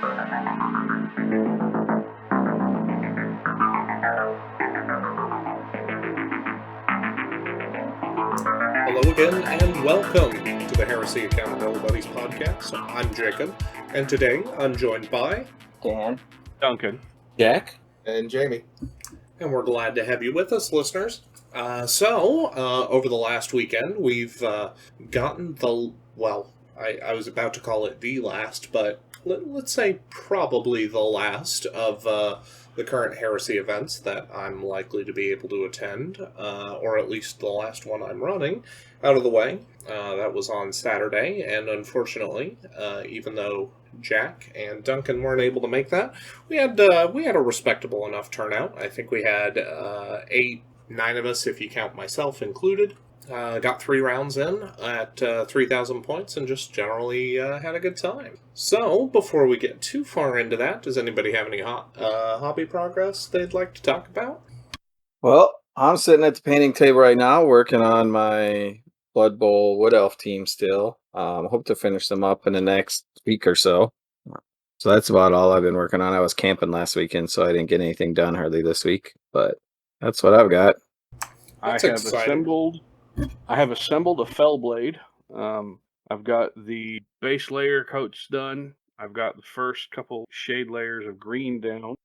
Hello again, and welcome to the Heresy Accountability Buddies podcast. I'm Jacob, and today I'm joined by Dan, Duncan, Jack, and Jamie. And we're glad to have you with us, listeners. Over the last weekend, we've gotten I was about to call it the last, but let's say probably the last of the current Heresy events that I'm likely to be able to attend, or at least the last one I'm running, out of the way. That was on Saturday, and unfortunately, even though Jack and Duncan weren't able to make that, we had a respectable enough turnout. I think we had 9 of us, if you count myself included. Got 3 rounds in at 3,000 points and just generally had a good time. So, before we get too far into that, does anybody have any hobby progress they'd like to talk about? well, I'm sitting at the painting table right now working on my Blood Bowl Wood Elf team still. Hope to finish them up in the next week or so. So that's about all I've been working on. I was camping last weekend, so I didn't get anything done hardly this week, but that's what I've got. That's I have exciting. assembled a fell blade. I've got the base layer coats done. I've got the first couple shade layers of green down.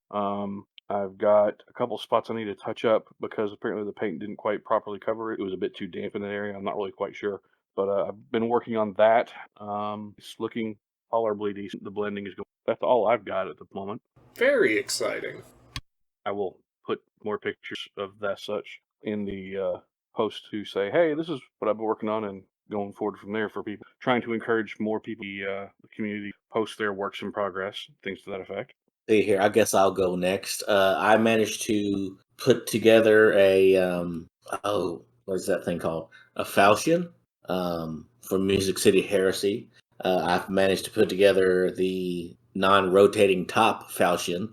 I've got a couple spots I need to touch up because apparently the paint didn't quite properly cover it. It was a bit too damp in that area. I'm not really quite sure, but I've been working on that. It's looking tolerably decent. The blending is going. That's all I've got at the moment. Very exciting. I will put more pictures of that such in the post to say, hey, this is what I've been working on, and going forward from there for people. Trying to encourage more people, the community, post their works in progress, things to that effect. see here. I guess I'll go next. I managed to put together a what is that thing called? A falchion for Music City Heresy. I've managed to put together the non-rotating top falchion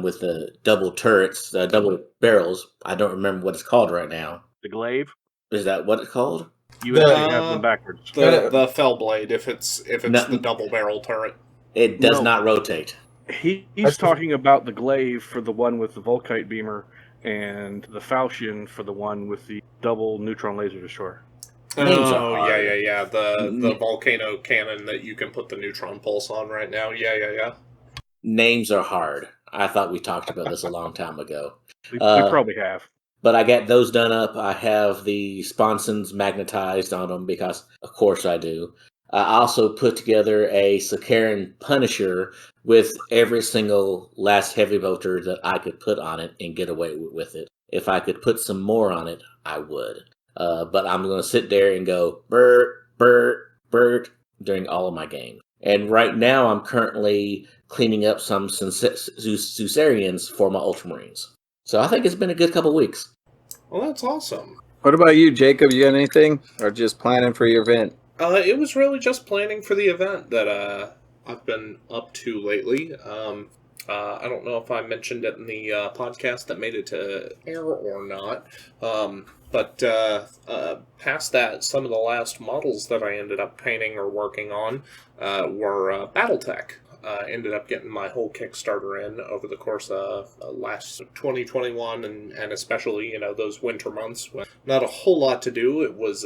with the double turrets, double barrels. I don't remember what it's called right now. The glaive. Is that what it's called? You actually have them backwards. The fell blade, if it's No. the double barrel turret. It does No. not rotate. He's talking about the glaive for the one with the Volkite beamer, and the falchion for the one with the double neutron laser destroyer. Names are Oh, hard. yeah. The volcano cannon that you can put the neutron pulse on right now. Yeah. Names are hard. I thought we talked about this a long time ago. We probably have. But I got those done up. I have the sponsons magnetized on them because, of course, I do. I also put together a Sakaran Punisher with every single last heavy bolter that I could put on it and get away with it. If I could put some more on it, I would. But I'm going to sit there and go, Bert, Bert, Bert, during all of my games. And right now, I'm currently cleaning up some Susarians for my Ultramarines. So I think it's been a good couple weeks. Well, that's awesome. What about you, Jacob? You got anything? Or just planning for your event? It was really just planning for the event that I've been up to lately. I don't know if I mentioned it in the podcast that made it to air or not. But past that, some of the last models that I ended up painting or working on were Battletech. Ended up getting my whole Kickstarter in over the course of last 2021 and especially, those winter months when not a whole lot to do. It was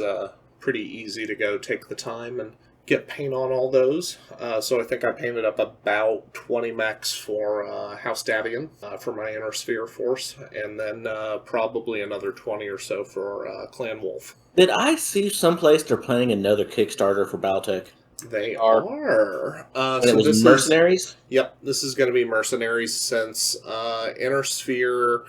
pretty easy to go take the time and get paint on all those. So I think I painted up about 20 mechs for House Davian for my Inner Sphere force, and then probably another 20 or so for Clan Wolf. Did I see someplace they're planning another Kickstarter for Battletech? They are. And it was Mercenaries? Yep, this is going to be Mercenaries since Inner Sphere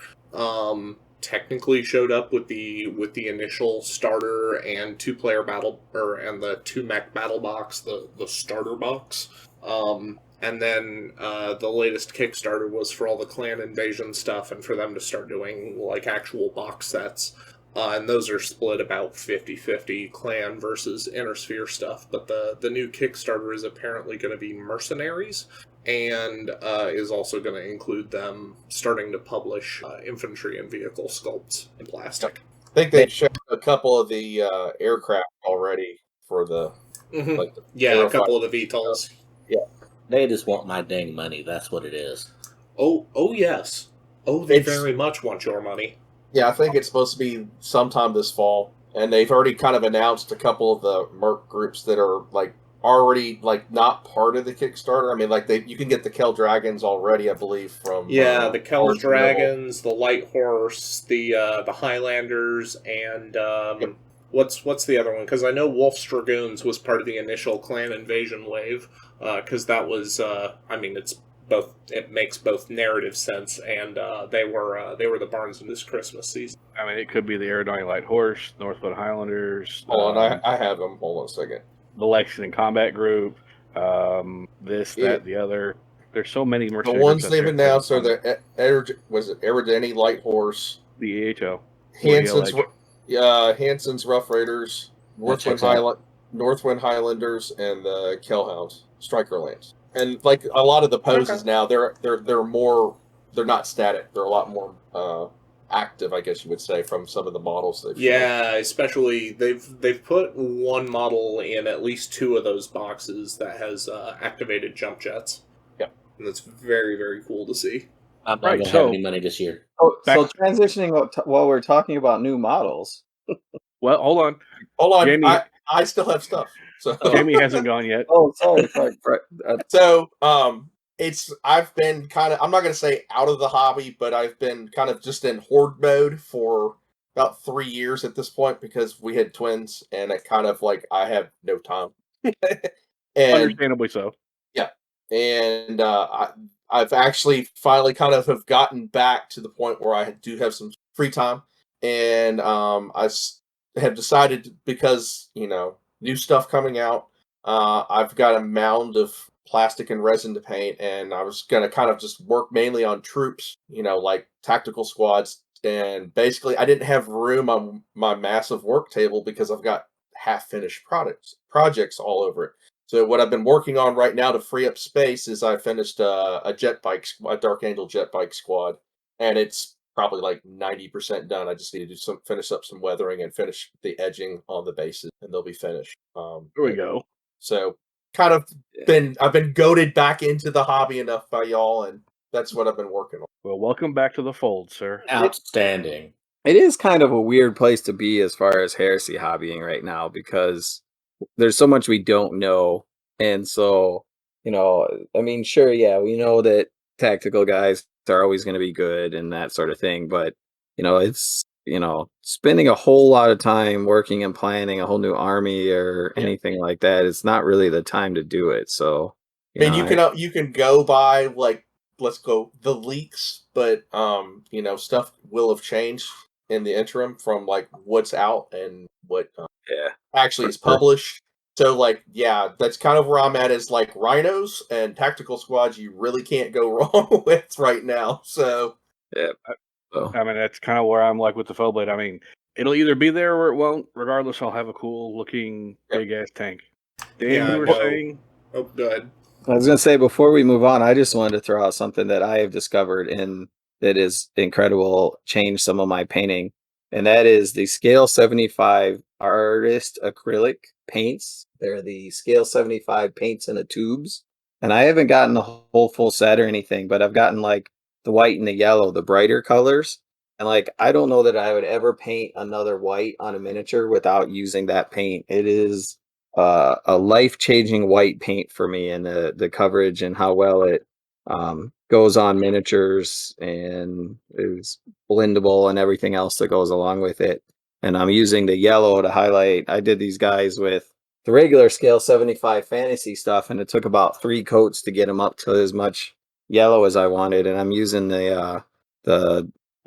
technically showed up with the initial starter and 2-player battle and the 2-mech battle box, the starter box. And then the latest Kickstarter was for all the clan invasion stuff and for them to start doing like actual box sets. And those are split about 50-50 clan versus Inner Sphere stuff. But the new Kickstarter is apparently going to be Mercenaries, and is also going to include them starting to publish infantry and vehicle sculpts in plastic. I think they've shown a couple of the aircraft already for the... Mm-hmm. Like a couple of the VTOLs. Yeah. They just want my dang money. That's what it is. Oh yes. Oh, they It's- very much want your money. Yeah, I think it's supposed to be sometime this fall, and they've already kind of announced a couple of the merc groups that are like already like not part of the Kickstarter. I mean, like you can get the Kel Dragons already, I believe, from Yeah, the Kel's Barnes and Noble. Dragons, the Light Horse, the Highlanders, and Yep. what's the other one? Because I know Wolf's Dragoons was part of the initial clan invasion wave. Because that was, I mean, it's both. It makes both narrative sense, and they were the Barnes in this Christmas season. I mean, it could be the Aerodoni Light Horse, Northwood Highlanders. Hold on, I have them. Hold on a second. The Lexington Combat Group. This, Yeah. that, the other. There's so many The mercenary ones groups out they've there. announced are the Eridani Light Horse, The AHO. Hanson's Rough Raiders, Northwind Highlanders, and the Kellhounds, Strikerlands. And like a lot of the poses now, they're more, they're not static. They're a lot more active, I guess you would say, from some of the models they've shown. Yeah, especially they've put one model in at least two of those boxes that has activated jump jets. Yep, and that's very, very cool to see. I'm not Right, going to so- have any money this year. Oh, Back- so transitioning while we're talking about new models. Well, hold on. Hold on, Jamie- I still have stuff. So Jamie hasn't gone yet. Oh, sorry. So, I've been kind of, I'm not going to say out of the hobby, but I've been kind of just in horde mode for about 3 years at this point because we had twins and it kind of like, I have no time. and Understandably so. and I've actually finally kind of have gotten back to the point where I do have some free time. And have decided, because, new stuff coming out, I've got a mound of plastic and resin to paint, and I was going to kind of just work mainly on troops, like tactical squads. And basically, I didn't have room on my massive work table because I've got half-finished projects all over it. So what I've been working on right now to free up space is I finished a Dark Angel jet bike squad, and it's probably like 90% done. I just need to do finish up some weathering and finish the edging on the bases, and they'll be finished. Here we go. So kind of I've been goaded back into the hobby enough by y'all, and that's what I've been working on. Well, welcome back to the fold, sir. Outstanding. It is kind of a weird place to be as far as heresy hobbying right now because there's so much we don't know. And so, I mean, sure, yeah, we know that tactical guys are always going to be good and that sort of thing. But, it's, spending a whole lot of time working and planning a whole new army or anything like that. It's not really the time to do it. So, You can go by like, let's go the leaks, but stuff will have changed in the interim from like what's out and what actually is published. So like, yeah, that's kind of where I'm at, is like rhinos and tactical squads you really can't go wrong with right now. So yeah. I mean, that's kind of where I'm like with the foe blade. I mean, it'll either be there or it won't. Regardless, I'll have a cool looking big ass tank. Dan, Yeah, you were no. saying? Oh, good. I was going to say, before we move on, I just wanted to throw out something that I have discovered that is incredible, changed some of my painting. And that is the Scale 75 Artist Acrylic paints. They're the Scale 75 paints in the tubes. And I haven't gotten the whole full set or anything, but I've gotten like the white and the yellow, the brighter colors. And like, I don't know that I would ever paint another white on a miniature without using that paint. It is a life-changing white paint for me, and the coverage and how well it goes on miniatures and is blendable and everything else that goes along with it. And I'm using the yellow to highlight. I did these guys with the regular Scale 75 fantasy stuff, and it took about 3 coats to get them up to as much yellow as I wanted. And I'm using the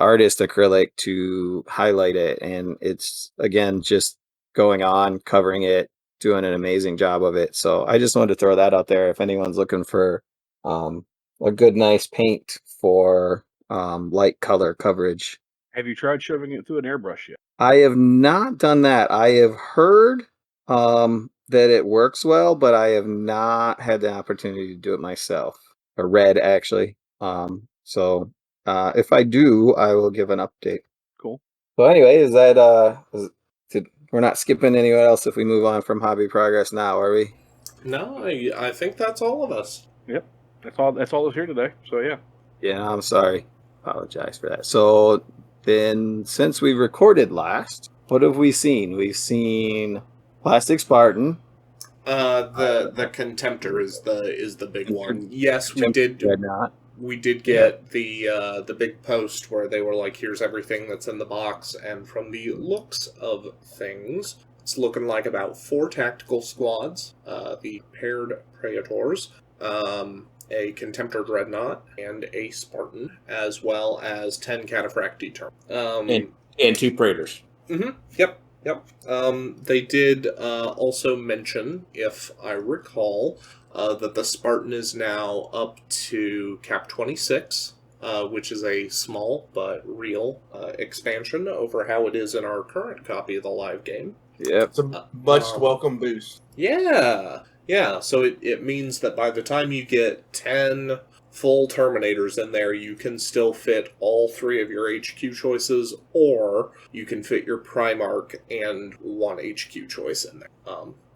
artist acrylic to highlight it, and it's again just going on, covering it, doing an amazing job of it. So I just wanted to throw that out there if anyone's looking for a good, nice paint for light color coverage. Have you tried shoving it through an airbrush yet? I have not done that. I have heard that it works well, but I have not had the opportunity to do it myself, or read actually. So if I do, I will give an update. Cool. So anyway, is that we're not skipping anyone else if we move on from hobby progress now, are we? No, I think that's all of us. Yep. That's all that's here today. So yeah. Yeah, I'm sorry. Apologize for that. So then, since we recorded last, what have we seen? We've seen Plastic Spartan. The Contemptor is the big one. Yes, we did Dreadnought. we did get the big post where they were like, here's everything that's in the box, and from the looks of things, it's looking like about 4 tactical squads, the paired Praetors, a Contemptor Dreadnought, and a Spartan, as well as 10 Cataphracti terms. And 2 Praetors. Mm-hmm. Yep. They did also mention, if I recall, that the Spartan is now up to Cap 26, which is a small but real expansion over how it is in our current copy of the live game. Yep. It's a much welcome boost. Yeah. So it means that by the time you get 10 full Terminators in there, you can still fit all 3 of your HQ choices, or you can fit your Primarch and 1 HQ choice in there.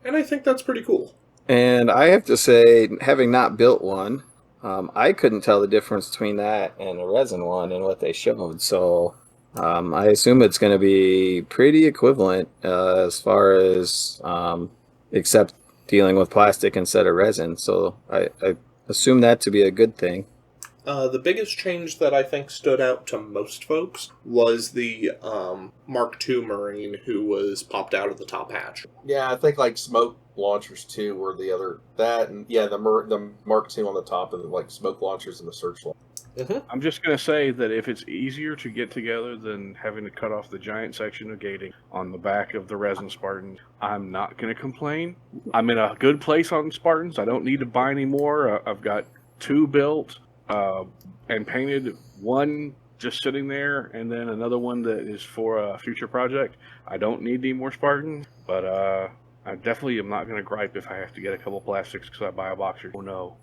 And I think that's pretty cool. And I have to say, having not built one, I couldn't tell the difference between that and a resin one and what they showed. So I assume it's going to be pretty equivalent as far as except dealing with plastic instead of resin. So I assume that to be a good thing. The biggest change that I think stood out to most folks was the Mark II Marine who was popped out of the top hatch. Yeah, I think like smoke launchers too were the other the Mark II on the top, and like smoke launchers and the searchlight. Mm-hmm. I'm just going to say that if it's easier to get together than having to cut off the giant section of gating on the back of the resin Spartans, I'm not going to complain. I'm in a good place on Spartans. I don't need to buy any more. I've got 2 built and painted, 1 just sitting there, and then another one that is for a future project. I don't need any more Spartans, but I definitely am not going to gripe if I have to get a couple plastics because I buy a box or no.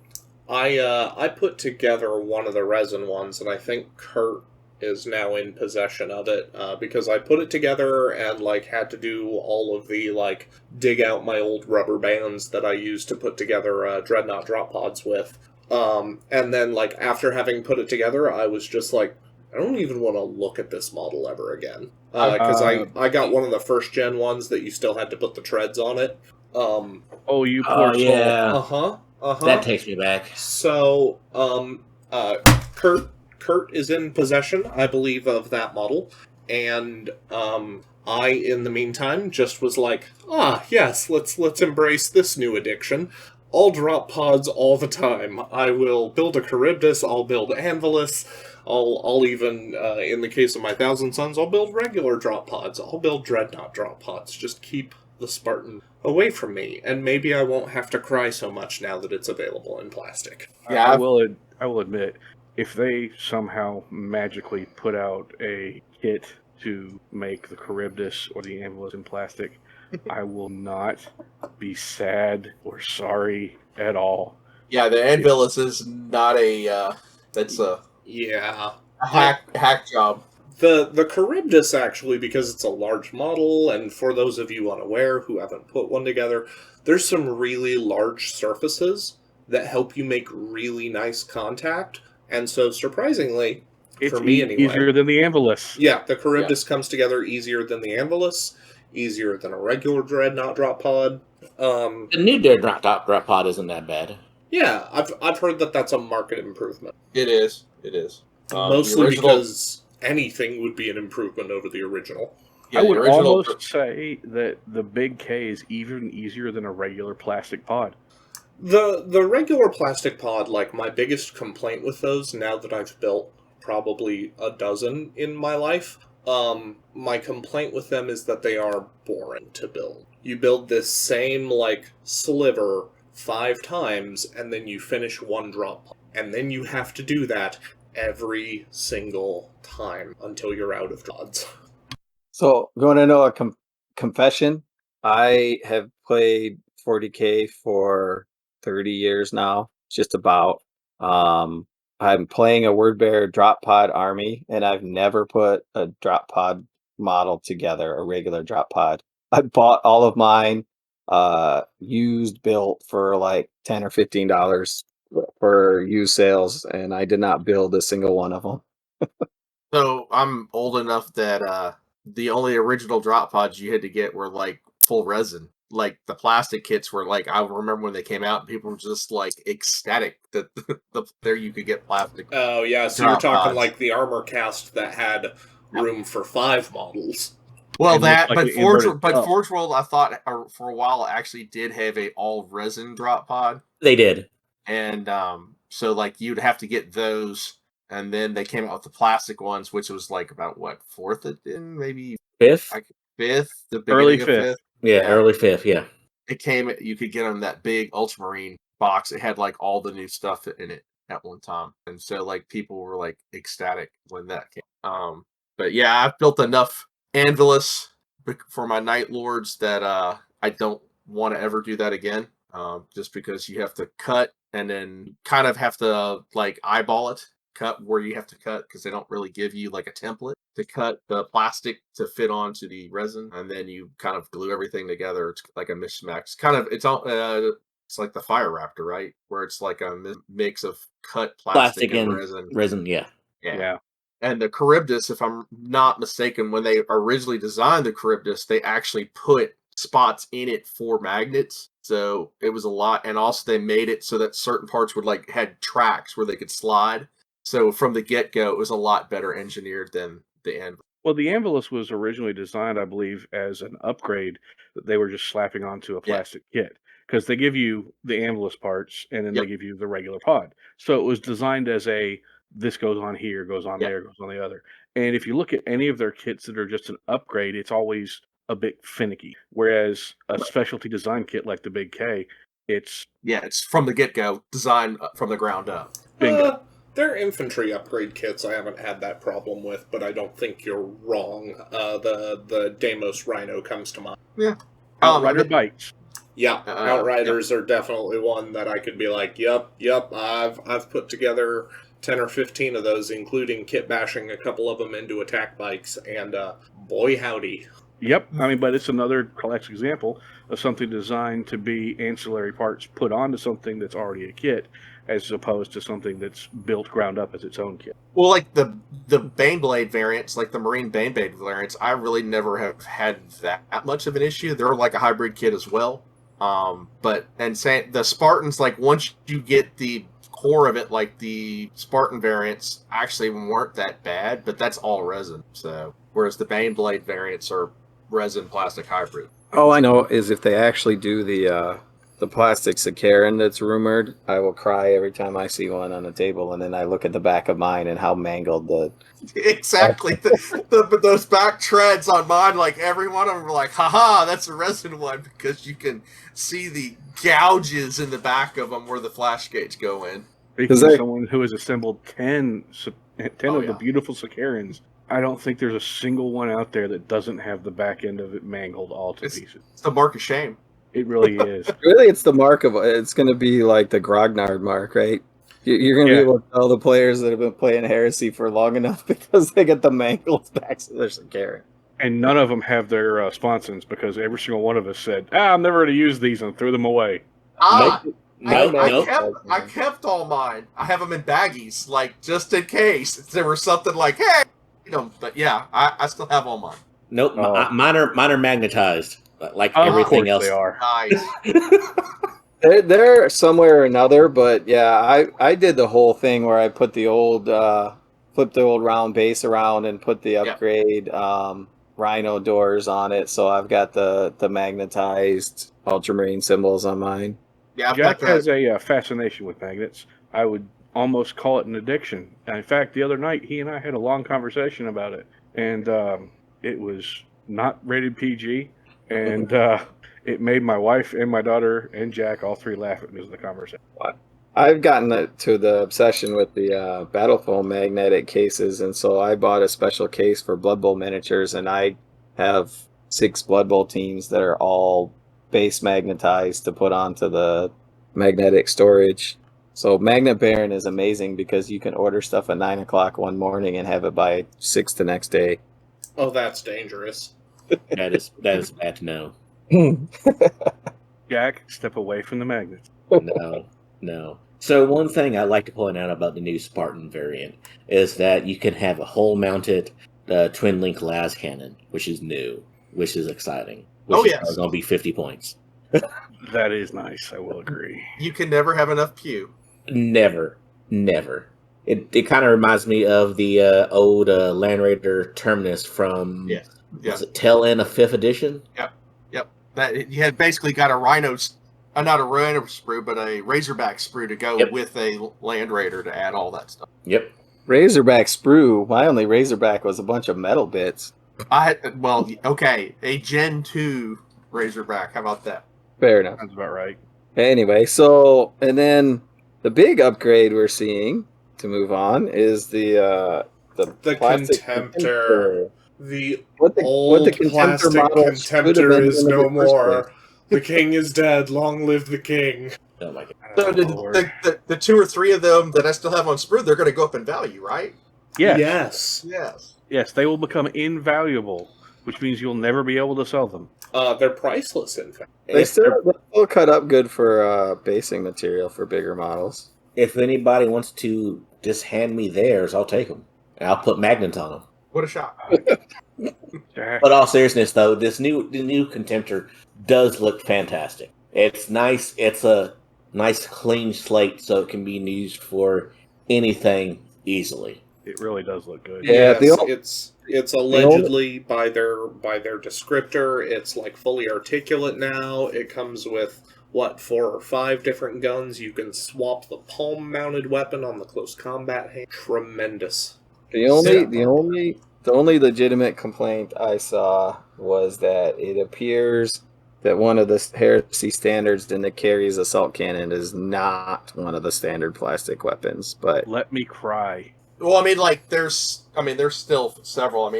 I put together one of the resin ones, and I think Kurt is now in possession of it, because I put it together and had to do all of the dig out my old rubber bands that I used to put together Dreadnought drop pods with. And then after having put it together, I was just like, I don't even want to look at this model ever again. Because I got one of the first gen ones that you still had to put the treads on it. Oh, you poor soul. Yeah. That takes me back. So, Kurt is in possession, I believe, of that model, and I, in the meantime, just was like, yes, let's embrace this new addiction. I'll drop pods all the time. I will build a Charybdis, I'll build Anvilus, I'll even, in the case of my Thousand Sons, I'll build regular drop pods, I'll build Dreadnought drop pods, just keep the Spartan away from me, and maybe I won't have to cry so much now that it's available in plastic. Yeah, I will admit, if they somehow magically put out a kit to make the Charybdis or the Anvilus in plastic, I will not be sad or sorry at all. Yeah, the Anvilus is not a that's a hack job. The Charybdis, actually, because it's a large model, and for those of you unaware who haven't put one together, there's some really large surfaces that help you make really nice contact, and so surprisingly, it's for me anyway, easier than the Anvilus. Yeah, the Charybdis comes together easier than the Anvilus, easier than a regular Dreadnought drop pod. The new Dreadnought drop pod isn't that bad. Yeah, I've heard that that's a market improvement. It is. Mostly because anything would be an improvement over the original. Yeah, I would almost say that the Big K is even easier than a regular plastic pod. The regular plastic pod, my biggest complaint with those, now that I've built probably a dozen in my life, my complaint with them is that they are boring to build. You build this same, sliver 5 times, and then you finish 1 drop pod. And then you have to do that every single time until you're out of pods. So, you want to know a confession? I have played 40K for 30 years now, just about. I'm playing a word bearer drop pod army, and I've never put a drop pod model together, a regular drop pod. I bought all of mine used, built for $10 or $15 for used sales, and I did not build a single one of them. So I'm old enough that the only original drop pods you had to get were like full resin. Like the plastic kits were like, I remember when they came out, people were just like ecstatic that there you could get plastic. Oh yeah, so you're drop talking pods. like the armor cast that had room for 5 models. Well, And that, looks like but an inverted cup. Forge World, I thought for a while actually did have a all resin drop pod, They did. and so like you'd have to get those, and then they came out with the plastic ones, which was like about what, 4th edition, maybe Fifth? 5th, the beginning Early of 5th. Yeah, early 5th, yeah. It came, you could get them that big ultramarine box. It had like all the new stuff in it at one time, and so like people were like ecstatic when that came. But yeah, I've built enough Anvilus for my Night Lords that I don't want to ever do that again. Just because you have to cut and then kind of have to like eyeball it, cut where you have to cut, because they don't really give you like a template to cut the plastic to fit onto the resin, and then you kind of glue everything together. It's like a mismatch. Kind of, it's all it's like the Fire Raptor, right? Where it's like a mix of cut plastic and resin. Resin, yeah. Yeah. And the Charybdis, if I'm not mistaken, when they originally designed the Charybdis, they actually put spots in it for magnets. So it was a lot. And also they made it so that certain parts would like had tracks where they could slide. So from the get-go, it was a lot better engineered than the Anvilus. Well, the Anvilus was originally designed, I believe, as an upgrade that they were just slapping onto a plastic kit. Because they give you the Anvilus parts, and then they give you the regular pod. So it was designed as this goes on here, goes on there, goes on the other. And if you look at any of their kits that are just an upgrade, it's always a bit finicky. Whereas a specialty design kit like the Big K, it's from the get-go, designed from the ground up. bingo. Their infantry upgrade kits I haven't had that problem with, but I don't think you're wrong. The Deimos Rhino comes to mind. Yeah. Outrider bikes. Yeah, Outriders are definitely one that I could be like, yep, I've put together 10 or 15 of those, including kit bashing a couple of them into attack bikes, and boy howdy. Yep, I mean, but it's another classic example of something designed to be ancillary parts put onto something that's already a kit, as opposed to something that's built ground up as its own kit. Well, like the Baneblade variants, like the Marine Baneblade variants, I really never have had that much of an issue. They're like a hybrid kit as well. But the Spartans, like once you get the core of it, like the Spartan variants actually weren't that bad, but that's all resin. So whereas the Baneblade variants are resin plastic hybrid. All I know is if they actually do the plastic Sakaran that's rumored, I will cry every time I see one on the table, and then I look at the back of mine and how mangled the... Exactly. Those back treads on mine, like every one of them are like, haha, that's a resin one, because you can see the gouges in the back of them where the flash gates go in. Because someone who has assembled 10 of the beautiful Sakarans, I don't think there's a single one out there that doesn't have the back end of it mangled all to pieces. It's the mark of shame. It really is. Really, it's the mark of... It's going to be like the Grognard mark, right? You're going to be able to tell the players that have been playing Heresy for long enough because they get the mangled backs of their Sakaran. And none of them have their sponsons, because every single one of us said, I'm never going to use these, and threw them away. I kept all mine. I have them in baggies, like, just in case there was something like, hey, but yeah, I still have all mine. Nope, mine are magnetized, like everything else. They are. Nice. They're somewhere or another, but yeah, I did the whole thing where I put the old, flipped the old round base around and put the upgrade Rhino doors on it, so I've got the magnetized ultramarine symbols on mine. Yeah, Jack has a fascination with magnets. I would almost call it an addiction. And in fact, the other night, he and I had a long conversation about it, and it was not rated PG, and it made my wife and my daughter and Jack, all three, laugh at me as the conversation. I've gotten to the obsession with the Battle Foam magnetic cases, and so I bought a special case for Blood Bowl miniatures, and I have 6 Blood Bowl teams that are all base magnetized to put onto the magnetic storage. So Magnet Baron is amazing because you can order stuff at 9 o'clock one morning and have it by 6 the next day. Oh, that's dangerous. That is bad to know. Jack, step away from the magnets. No. So one thing I like to point out about the new Spartan variant is that you can have a hull mounted twin link las cannon, which is new, which is exciting. Which is yes. going to be 50 points. That is nice. I will agree. You can never have enough pew. Never. It kind of reminds me of the old Land Raider Terminus from was it tail end of 5th edition? Yep. That you had basically got a rhino, not a rhino sprue, but a Razorback sprue to go with a Land Raider to add all that stuff. Yep. Razorback sprue. My only Razorback was a bunch of metal bits. A Gen 2 Razorback. How about that? Fair enough. That's about right. Anyway, so and then the big upgrade we're seeing to move on is the plastic Contemptor. The what old the Contemptor plastic model should have been Contemptor is in the no first more. place. The king is dead. Long live the king. Oh my god. So the 2 or 3 of them that I still have on sprue, they're going to go up in value, right? Yes. Yes. They will become invaluable, which means you'll never be able to sell them. They're priceless, in fact. They still cut up good for basing material for bigger models. If anybody wants to just hand me theirs, I'll take them. And I'll put magnets on them. What a shot. But all seriousness, though, the new Contemptor does look fantastic. It's nice. It's a nice clean slate, so it can be used for anything easily. It really does look good. Yeah, it's allegedly by their descriptor. It's like fully articulate now. It comes with 4 or 5 different guns. You can swap the palm-mounted weapon on the close combat hand. Tremendous. The only legitimate complaint I saw was that it appears that one of the heresy standards that carries assault cannon is not one of the standard plastic weapons. But Let me cry. Well, there's still several.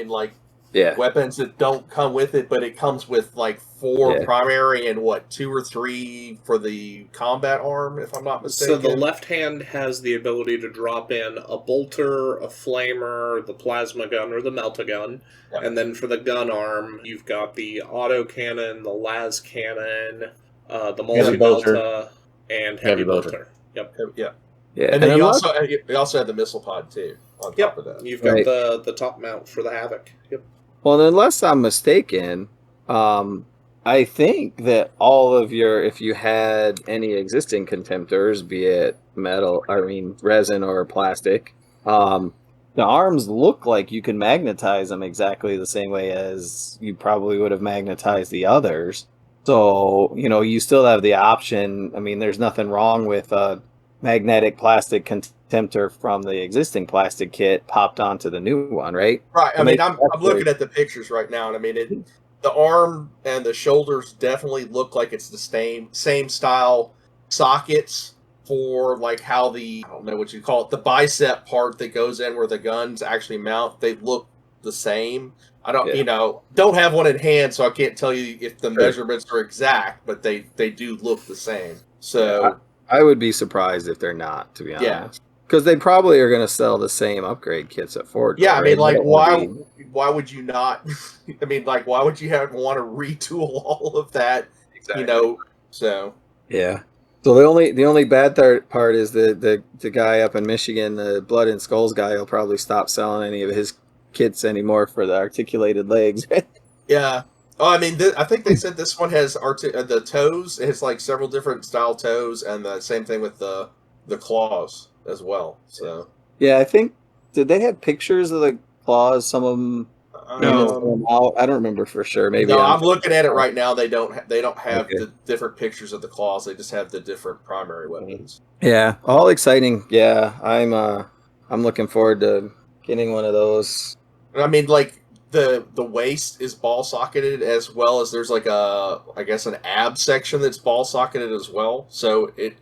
Weapons that don't come with it, but it comes with 4 primary and 2 or 3 for the combat arm, if I'm not mistaken. So the left hand has the ability to drop in a bolter, a flamer, the plasma gun, or the melta-gun. Yep. And then for the gun arm, you've got the auto cannon, the las cannon, the multi-melta, and heavy bolter. Yep. Yeah, and then you also have the missile pod too. On top of that, you've got the top mount for the Havoc. Yep. Well, unless I'm mistaken, I think that if you had any existing Contemptors, be it resin or plastic, the arms look like you can magnetize them exactly the same way as you probably would have magnetized the others. So, you still have the option. There's nothing wrong with magnetic plastic Contemptor from the existing plastic kit popped onto the new one, right? Right. I'm looking at the pictures right now, and the arm and the shoulders definitely look like it's the same style sockets for how I don't know what you call it, the bicep part that goes in where the guns actually mount. They look the same. I don't have one in hand, so I can't tell you if the measurements are exact, but they do look the same. So I would be surprised if they're not, to be honest. Because they probably are going to sell the same upgrade kits at Ford. Yeah, why would you not? Why would you want to retool all of that? Exactly. So. Yeah. So the only bad part is the guy up in Michigan, the Blood and Skulls guy, will probably stop selling any of his kits anymore for the articulated legs. Yeah. Oh, I think they said this one has the toes. It has several different style toes, and the same thing with the claws as well. So yeah, I think did they have pictures of the claws? Some of them. No, I don't remember for sure. Maybe I'm looking at it right now. They don't have the different pictures of the claws. They just have the different primary weapons. Yeah, all exciting. Yeah, I'm looking forward to getting one of those. The waist is ball socketed, as well as there's an ab section that's ball socketed as well. So it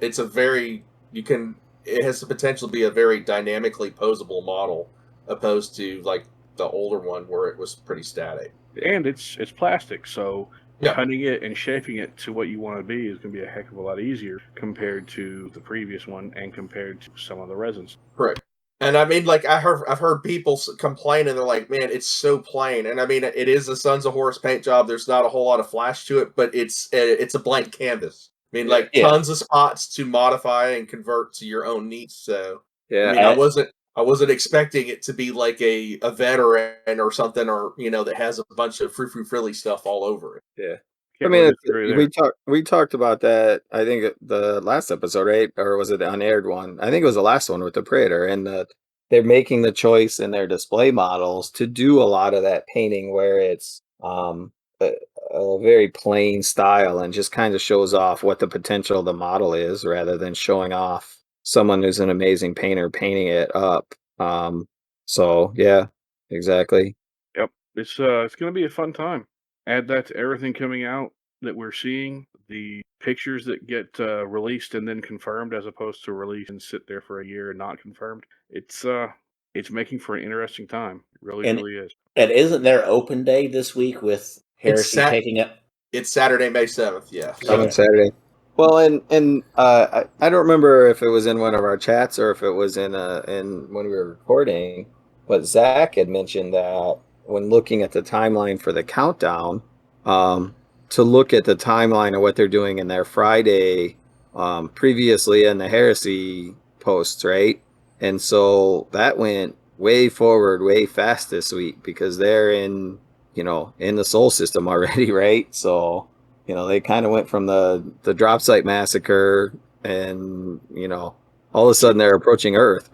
has the potential to be a very dynamically posable model, opposed to the older one where it was pretty static. And it's plastic, so cutting it and shaping it to what you want to be is going to be a heck of a lot easier compared to the previous one and compared to some of the resins. Correct. And I've heard people complain, and they're like, "Man, it's so plain." And it is a Sons of Horus paint job. There's not a whole lot of flash to it, but it's a blank canvas. I mean, like tons of spots to modify and convert to your own needs. So I mean, I wasn't expecting it to be like a veteran or something, or that has a bunch of frilly stuff all over it. Yeah. Can't I mean, really we talked about that. I think the last episode, right? Or was it the unaired one? I think it was the last one with the Praetor, and they're making the choice in their display models to do a lot of that painting where it's a very plain style and just kind of shows off what the potential of the model is, rather than showing off someone who's an amazing painter painting it up. So yeah, exactly. Yep. It's going to be a fun time. Add that to everything coming out that we're seeing, the pictures that get released and then confirmed, as opposed to release and sit there for a year and not confirmed. It's making for an interesting time. It really is. And isn't there open day this week with Heresy taking up? It's Saturday, May 7th. Yeah. Coming Saturday. Well, and I don't remember if it was in one of our chats or if it was in when we were recording, but Zach had mentioned that when looking at the timeline for the countdown, to look at the timeline of what they're doing in their Friday, previously in the Heresy posts, right? And so that went way forward, way fast this week because they're in the Sol system already, right? So, they kind of went from the drop site massacre and, all of a sudden they're approaching Earth.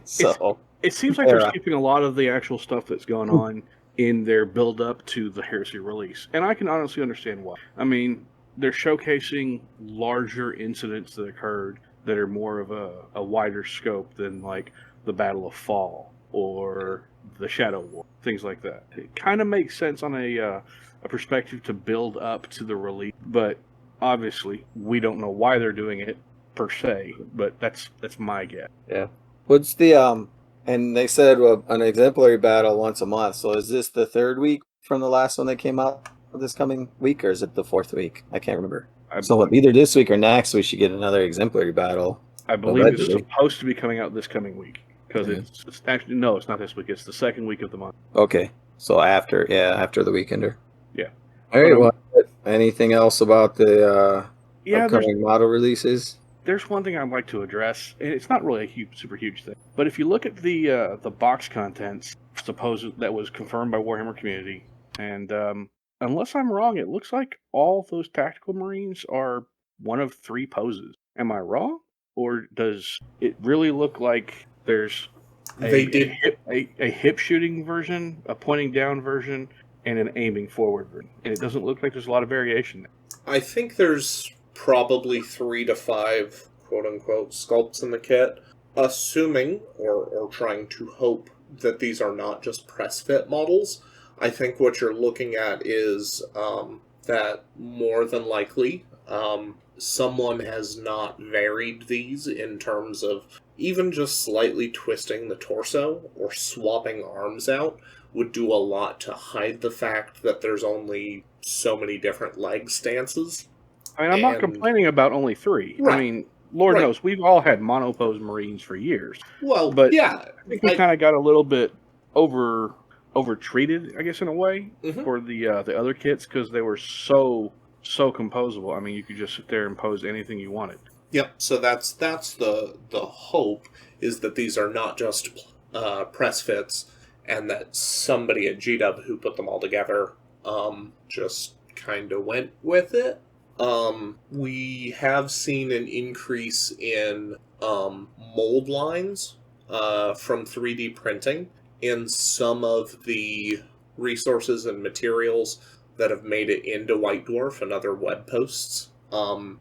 So it seems like they're skipping a lot of the actual stuff that's going on in their build up to the Heresy release. And I can honestly understand why. I mean, they're showcasing larger incidents that occurred that are more of a wider scope than like the Battle of Fall or the Shadow War, things like that. It kind of makes sense on a perspective to build up to the release, but obviously we don't know why they're doing it per se, but that's my guess. Yeah. What's the and they said an exemplary battle once a month. So is this the third week from the last one that came out this coming week, or is it the fourth week? I can't remember. So either this week or next we should get another exemplary battle. I believe it's supposed to be coming out this coming week because it's actually it's not this week. It's the second week of the month. Okay, so after the Weekender. Yeah. All right. Well, anything else about the upcoming model releases? There's one thing I'd like to address, and it's not really a super huge thing. But if you look at the box contents, supposed that was confirmed by Warhammer Community, and unless I'm wrong, it looks like all those tactical marines are one of 3 poses. Am I wrong, or does it really look like there's a hip shooting version, a pointing down version, and an aiming forward version? And it doesn't look like there's a lot of variation there. I think there's probably 3 to 5 quote-unquote sculpts in the kit, assuming or trying to hope that these are not just press fit models. I think what you're looking at is that more than likely someone has not varied these in terms of even just slightly twisting the torso or swapping arms out would do a lot to hide the fact that there's only so many different leg stances. I mean, I'm not complaining about only 3. Right. I mean, Lord knows, we've all had monopose Marines for years. Well, but yeah. I think we kind of got a little bit over-treated, I guess, in a way, for the other kits, because they were so composable. I mean, you could just sit there and pose anything you wanted. Yep, so that's the hope, is that these are not just press fits, and that somebody at GW who put them all together just kind of went with it. We have seen an increase in mold lines from 3D printing in some of the resources and materials that have made it into White Dwarf and other web posts. And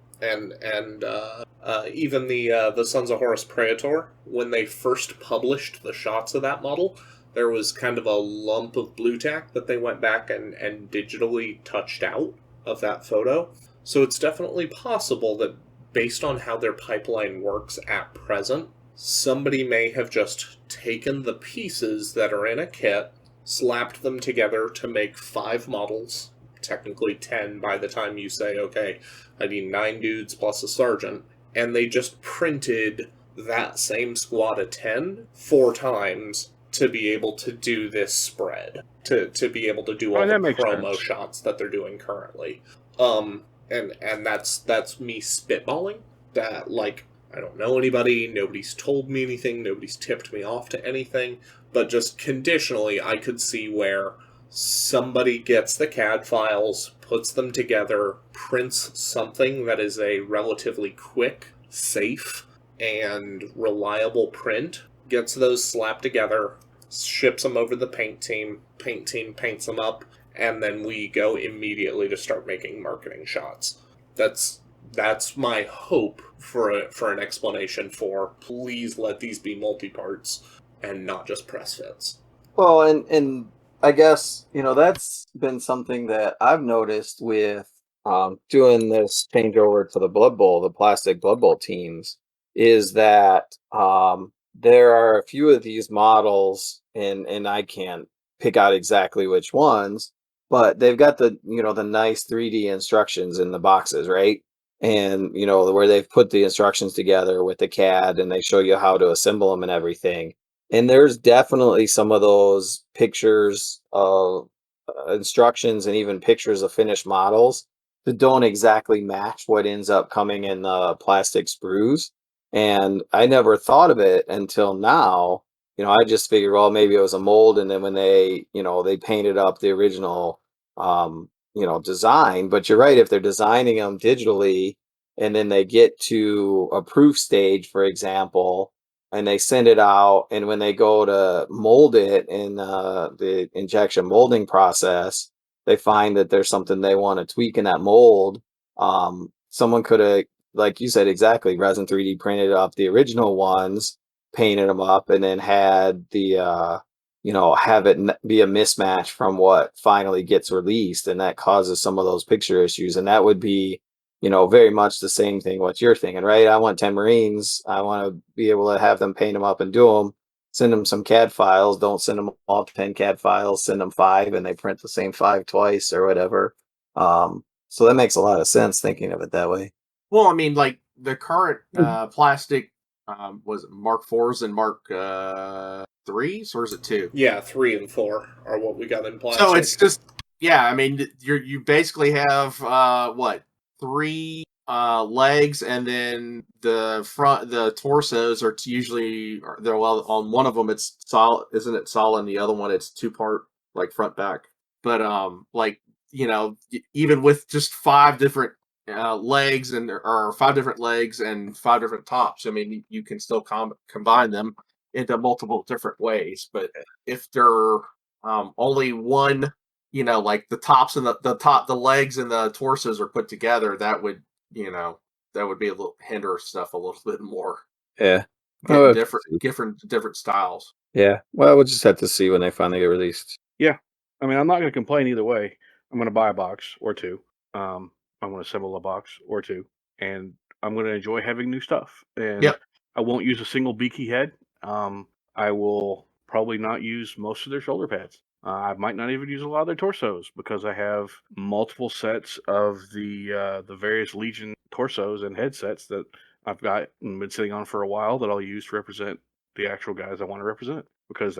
even the Sons of Horus Praetor, when they first published the shots of that model, there was kind of a lump of blue tack that they went back and digitally touched out of that photo. So it's definitely possible that based on how their pipeline works at present, somebody may have just taken the pieces that are in a kit, slapped them together to make 5 models, technically 10 by the time you say, okay, I need 9 dudes plus a sergeant, and they just printed that same squad of 10 4 times to be able to do this spread, to be able to do all the promo shots that they're doing currently. and that's me spitballing. That, like, I don't know anybody, nobody's told me anything, nobody's tipped me off to anything, but just conditionally, I could see where somebody gets the CAD files, puts them together, prints something that is a relatively quick, safe, and reliable print, gets those slapped together, ships them over to the paint team paints them up, and then we go immediately to start making marketing shots. That's my hope for an explanation for, please let these be multi-parts and not just press fits. Well, and I guess, that's been something that I've noticed with doing this changeover to the Blood Bowl, the plastic Blood Bowl teams, is that there are a few of these models, and I can't pick out exactly which ones, but they've got the nice 3D instructions in the boxes, right? And where they've put the instructions together with the CAD, and they show you how to assemble them and everything. And there's definitely some of those pictures of instructions and even pictures of finished models that don't exactly match what ends up coming in the plastic sprues. And I never thought of it until now. I just figured, well, maybe it was a mold, and then when they painted up the original design. But you're right, if they're designing them digitally and then they get to a proof stage, for example, and they send it out, and when they go to mold it in the injection molding process, they find that there's something they want to tweak in that mold. Someone could have, like you said, exactly, resin 3D printed up the original ones, painted them up, and then had the have it be a mismatch from what finally gets released, and that causes some of those picture issues. And that would be very much the same thing what you're thinking, right? I want 10 Marines. I want to be able to have them paint them up and do them, send them some CAD files. Don't send them all 10 CAD files, send them 5, and they print the same 5 twice or whatever. So that makes a lot of sense thinking of it that way. Well, I mean, like the current plastic, was it Mark 4s and Mark 3s, or is it 2? Yeah, 3 and 4 are what we got in plastic. So it's just, yeah, I mean, you basically have, 3 legs, and then the torsos are usually, they're, well, on one of them it's solid, isn't it solid, and the other one it's 2-part, like front back. But like, even with just 5 different legs, or 5 different legs and 5 different tops, I mean, you can still combine them into multiple different ways. But if they're only one, like the tops and the legs and the torsos are put together, that would be a little hinder stuff a little bit more. Yeah. Getting different styles. Yeah. Well, we'll just have to see when they finally get released. Yeah. I mean, I'm not going to complain either way. I'm going to buy a box or 2. I'm going to assemble a box or 2, and I'm going to enjoy having new stuff. And Yep. I won't use a single beaky head. I will probably not use most of their shoulder pads. I might not even use a lot of their torsos, because I have multiple sets of the various Legion torsos and headsets that I've got and been sitting on for a while that I'll use to represent the actual guys I want to represent, because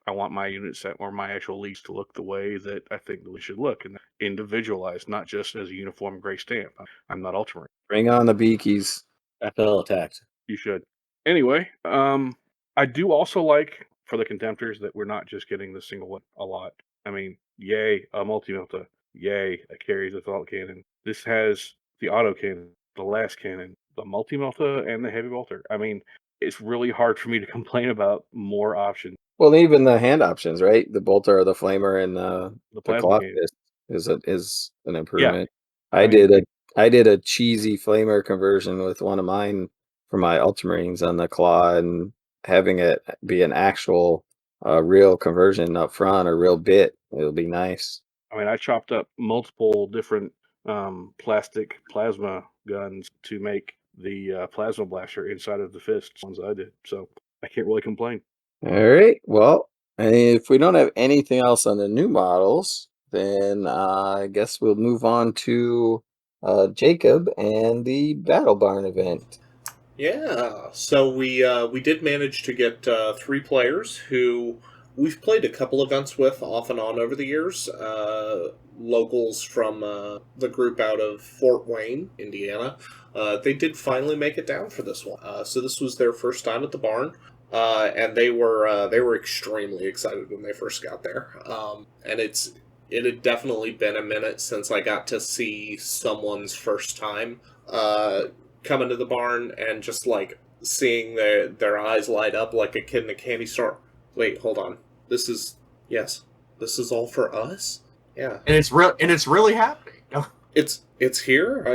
I want my unit set or my actual leads to look the way that I think they should look, and individualized, not just as a uniform gray stamp. I'm not Ultramarine. Bring on the beakies. I felt attacked. You should. Anyway, I do also like, for the Contemptors, that we're not just getting the single one a lot. I mean, yay, a multi-melta. Yay, that carries a thought cannon. This has the auto cannon, the last cannon, the multi-melta, and the heavy bolter. I mean, it's really hard for me to complain about more options. Well, even the hand options, right? The bolter or the flamer and the plasma claw cannon. fist is an improvement. I I mean- did a cheesy flamer conversion with one of mine for my Ultramarines on the claw, and having it be an actual real conversion up front, or real bit, it'll be nice. I mean, I chopped up multiple different plastic plasma guns to make the plasma blaster inside of the fists, ones I did. So I can't really complain. All right. Well, if we don't have anything else on the new models, then I guess we'll move on to Jacob and the Battle Barn event. Yeah, so we did manage to get 3 players who we've played a couple events with off and on over the years. Locals from the group out of Fort Wayne, Indiana. They did finally make it down for this one. So this was their first time at the barn. And they were extremely excited when they first got there. And it had definitely been a minute since I got to see someone's first time come into the barn and just like seeing their eyes light up like a kid in a candy store. Wait, hold on. This is all for us? Yeah. And it's really happening. It's here.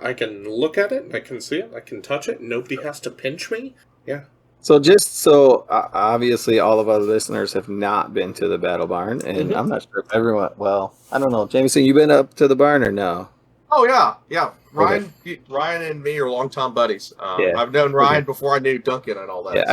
I can look at it. I can see it. I can touch it. Nobody has to pinch me. Yeah. So obviously all of our listeners have not been to the Battle Barn, and I'm not sure if everyone. Well, I don't know, Jameson, you been up to the barn or no? Oh yeah. Ryan and me are longtime buddies. I've known Ryan before I knew Duncan and all that. Yeah, so,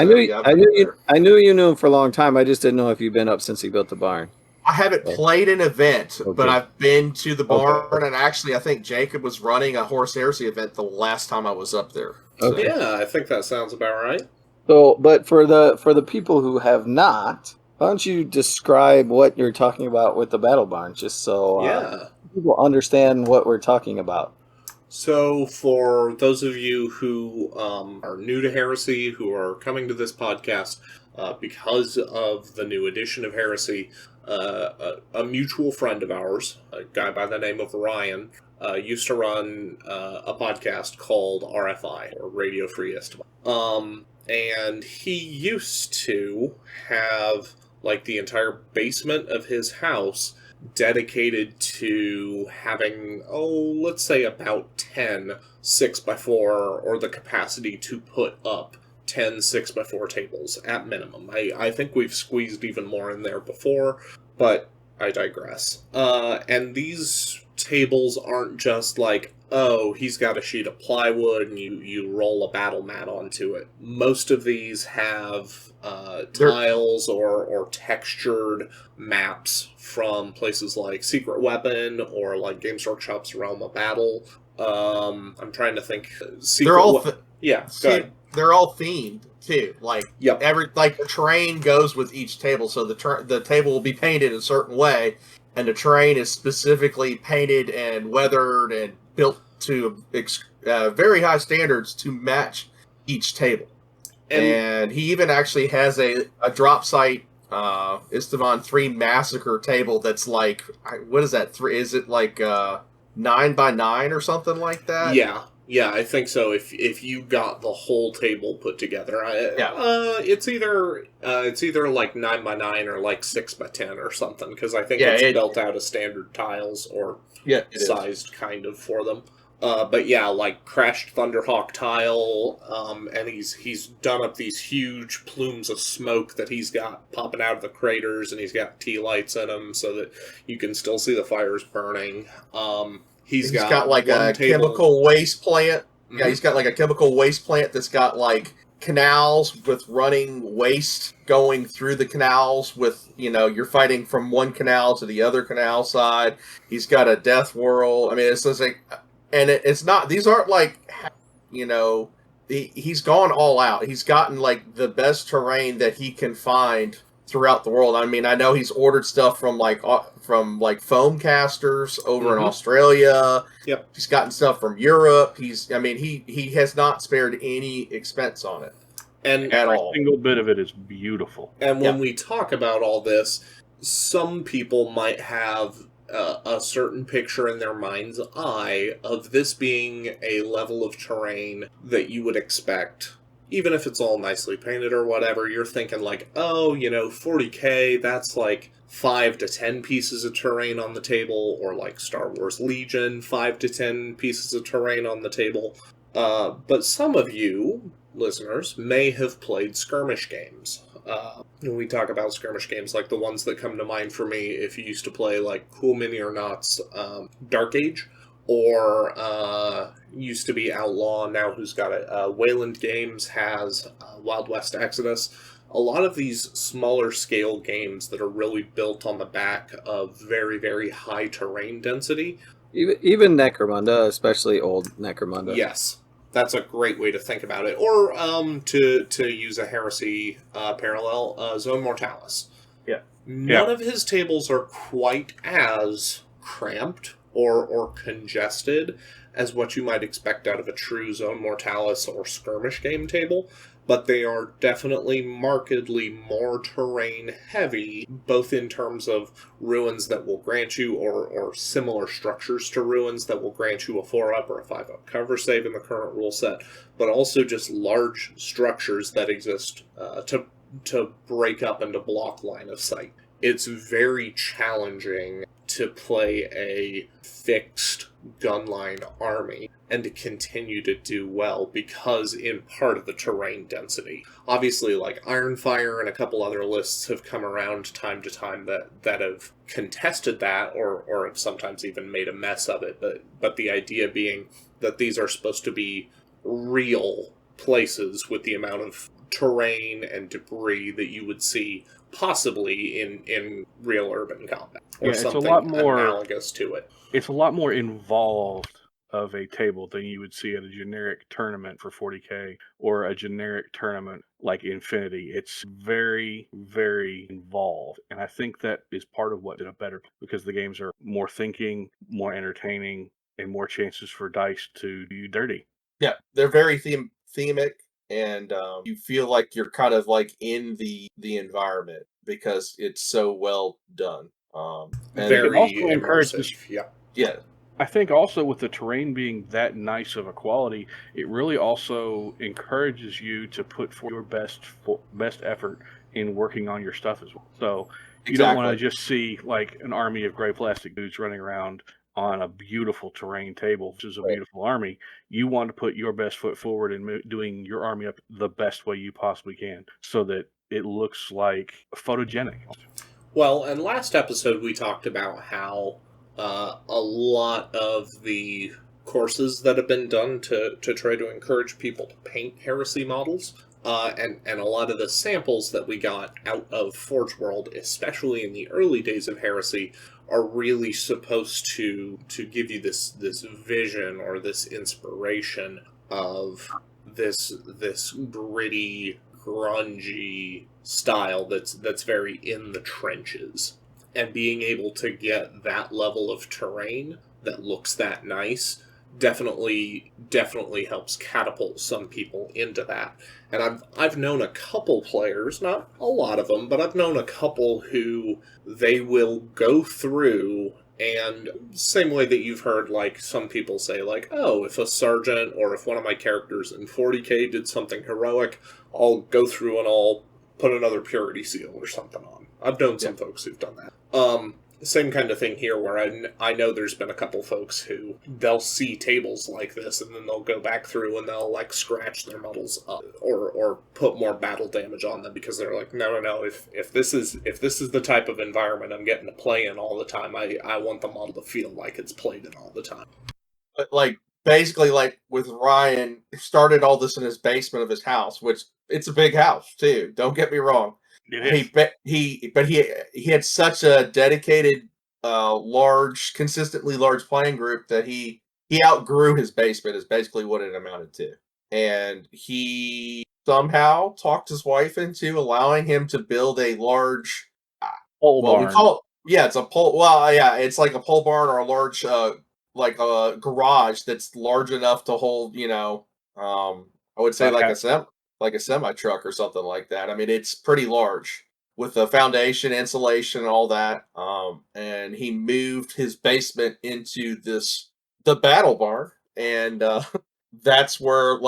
I knew you knew him for a long time. I just didn't know if you've been up since he built the barn. I haven't played an event, but I've been to the barn, Okay. and actually, I think Jacob was running a Horse Heresy event the last time I was up there. So. Okay. Yeah, I think that sounds about right. So, but for the people who have not, why don't you describe what you're talking about with the Battle Barn, just so people understand what we're talking about. So, for those of you who are new to Heresy, who are coming to this podcast because of the new edition of Heresy, a mutual friend of ours, a guy by the name of Ryan, used to run a podcast called RFI, or Radio Free Esteban. And he used to have, like, the entire basement of his house dedicated to having, let's say about 10 6x4, or the capacity to put up 10 6x4 tables at minimum. I think we've squeezed even more in there before, but I digress. And these tables aren't just like, he's got a sheet of plywood and you roll a battle mat onto it. Most of these have tiles or textured maps from places like Secret Weapon or like Games Workshop's Realm of Battle. I'm trying to think. They're all go ahead. they're all themed too. Like Yep. the terrain goes with each table, so the table will be painted a certain way, and the terrain is specifically painted and weathered and built to very high standards to match each table. And he even actually has a drop site Esteban 3 Massacre table that's like, what is that? Is it like 9x9 or something like that? Yeah, I think so. If you got the whole table put together, it's either like 9x9 or like 6x10 or something, because I think it's built out of standard tiles or sized kind of for them. But yeah, like crashed Thunderhawk tile, and he's done up these huge plumes of smoke that he's got popping out of the craters, and he's got tea lights in them so that you can still see the fires burning. He's got like a chemical waste plant. Mm-hmm. Yeah, he's got like a chemical waste plant that's got like canals with running waste going through the canals with, you're fighting from one canal to the other canal side. He's got a death whirl. I mean, it's just like, and it's not, these aren't like, he's gone all out. He's gotten like the best terrain that he can find throughout the world. I mean, I know he's ordered stuff from foam casters over in Australia. Yep. He's gotten stuff from Europe. He has not spared any expense on it. And at every all. Single bit of it is beautiful. And when we talk about all this, some people might have a certain picture in their mind's eye of this being a level of terrain that you would expect. Even if it's all nicely painted or whatever, you're thinking like, 40K, that's like 5 to 10 pieces of terrain on the table, or like Star Wars Legion, 5 to 10 pieces of terrain on the table. But some of you, listeners, may have played skirmish games. When we talk about skirmish games, like the ones that come to mind for me, if you used to play like Cool Mini or Not's Dark Age, or used to be Outlaw, now who's got it? Wayland Games has Wild West Exodus. A lot of these smaller scale games that are really built on the back of very, very high terrain density. Even Necromunda, especially old Necromunda. Yes, that's a great way to think about it. Or to use a Heresy parallel, Zone Mortalis. None of his tables are quite as cramped or congested as what you might expect out of a true Zone Mortalis or skirmish game table, but they are definitely markedly more terrain heavy, both in terms of ruins that will grant you, or similar structures to ruins that will grant you a 4-up or a 5-up cover save in the current rule set, but also just large structures that exist to break up and to block line of sight. It's very challenging to play a fixed gunline army and to continue to do well because in part of the terrain density. Obviously, like Ironfire and a couple other lists have come around time to time that have contested that or have sometimes even made a mess of it. But the idea being that these are supposed to be real places with the amount of terrain and debris that you would see possibly in real urban combat or something a lot more analogous to it. It's a lot more involved of a table than you would see at a generic tournament for 40k or a generic tournament like Infinity. It's very, very involved, and I think that is part of what did it better because the games are more thinking, more entertaining, and more chances for dice to do you dirty. Yeah, they're very thematic. And you feel like you're kind of like in the environment because it's so well done. And very it also encourages, yeah. I think also with the terrain being that nice of a quality, it really also encourages you to put forth your best effort in working on your stuff as well. So you don't want to just see like an army of gray plastic dudes running around on a beautiful terrain table, which is a beautiful army. You want to put your best foot forward in doing your army up the best way you possibly can so that it looks like photogenic. Well, and last episode we talked about how a lot of the courses that have been done to try to encourage people to paint heresy models and a lot of the samples that we got out of Forge World, especially in the early days of Heresy, are really supposed to give you this vision or this inspiration of this gritty, grungy style that's very in the trenches. And being able to get that level of terrain that looks that nice definitely helps catapult some people into that. And I've known a couple players, not a lot of them, but I've known a couple who they will go through, and same way that you've heard like some people say like, oh, if a sergeant or if one of my characters in 40k did something heroic, I'll go through and I'll put another purity seal or something on. I've known some folks who've done that. Same kind of thing here where I know there's been a couple folks who they'll see tables like this and then they'll go back through and they'll like scratch their models up or put more battle damage on them because they're like, no, if this is the type of environment I'm getting to play in all the time, I want the model to feel like it's played in all the time. But like basically like with Ryan, started all this in his basement of his house, which it's a big house too, don't get me wrong. He had such a dedicated, consistently large playing group that he outgrew his basement is basically what it amounted to. And he somehow talked his wife into allowing him to build a large pole barn. We call it, it's a pole. Well, yeah, it's like a pole barn or a large, like a garage that's large enough to hold, I would say like a semi truck or something like that. I mean, it's pretty large with the foundation, insulation, and all that. And he moved his basement into the battle barn, and that's where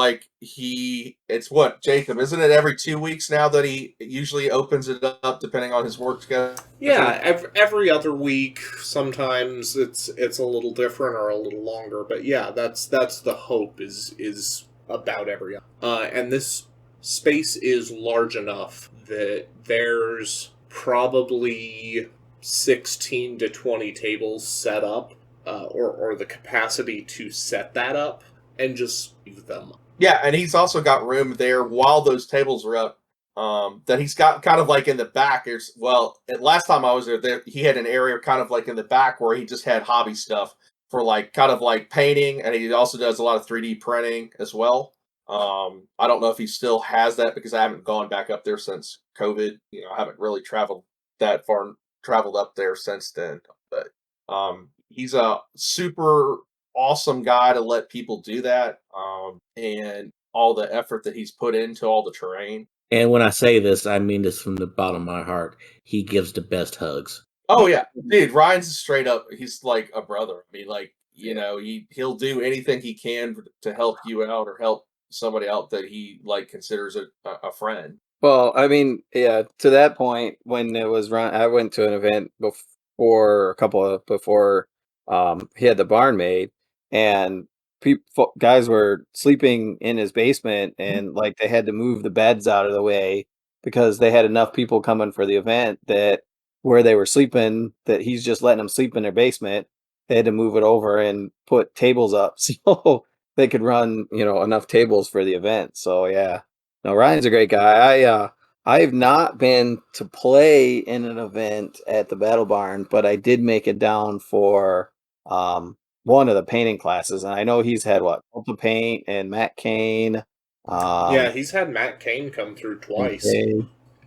it's what, Jacob? Isn't it every 2 weeks now that he usually opens it up, depending on his work schedule? Yeah, every other week. Sometimes it's a little different or a little longer, but yeah, that's the hope is about every other. And this space is large enough that there's probably 16 to 20 tables set up, or the capacity to set that up and just leave them. Yeah, and he's also got room there while those tables are up. That he's got kind of like in the back. Last time I was there, he had an area kind of like in the back where he just had hobby stuff for like kind of like painting, and he also does a lot of 3D printing as well. I don't know if he still has that because I haven't gone back up there since COVID. I haven't really traveled that far traveled up there since then. But he's a super awesome guy to let people do that, and all the effort that he's put into all the terrain. And when I say this, I mean this from the bottom of my heart. He gives the best hugs. Oh yeah, dude, Ryan's straight up. He's like a brother. I mean, like, you know, he'll do anything he can to help you out or help somebody out that he like considers a friend. Well, I mean, yeah, to that point, when it was run, I went to an event before he had the barn made, and people guys were sleeping in his basement, and like they had to move the beds out of the way because they had enough people coming for the event that where they were sleeping, that he's just letting them sleep in their basement. They had to move it over and put tables up so they could run, enough tables for the event. So yeah. No, Ryan's a great guy. I have not been to play in an event at the Battle Barn, but I did make it down for one of the painting classes, and I know he's had Ultra Paint and Matt Kane. Yeah, he's had Matt Kane come through twice.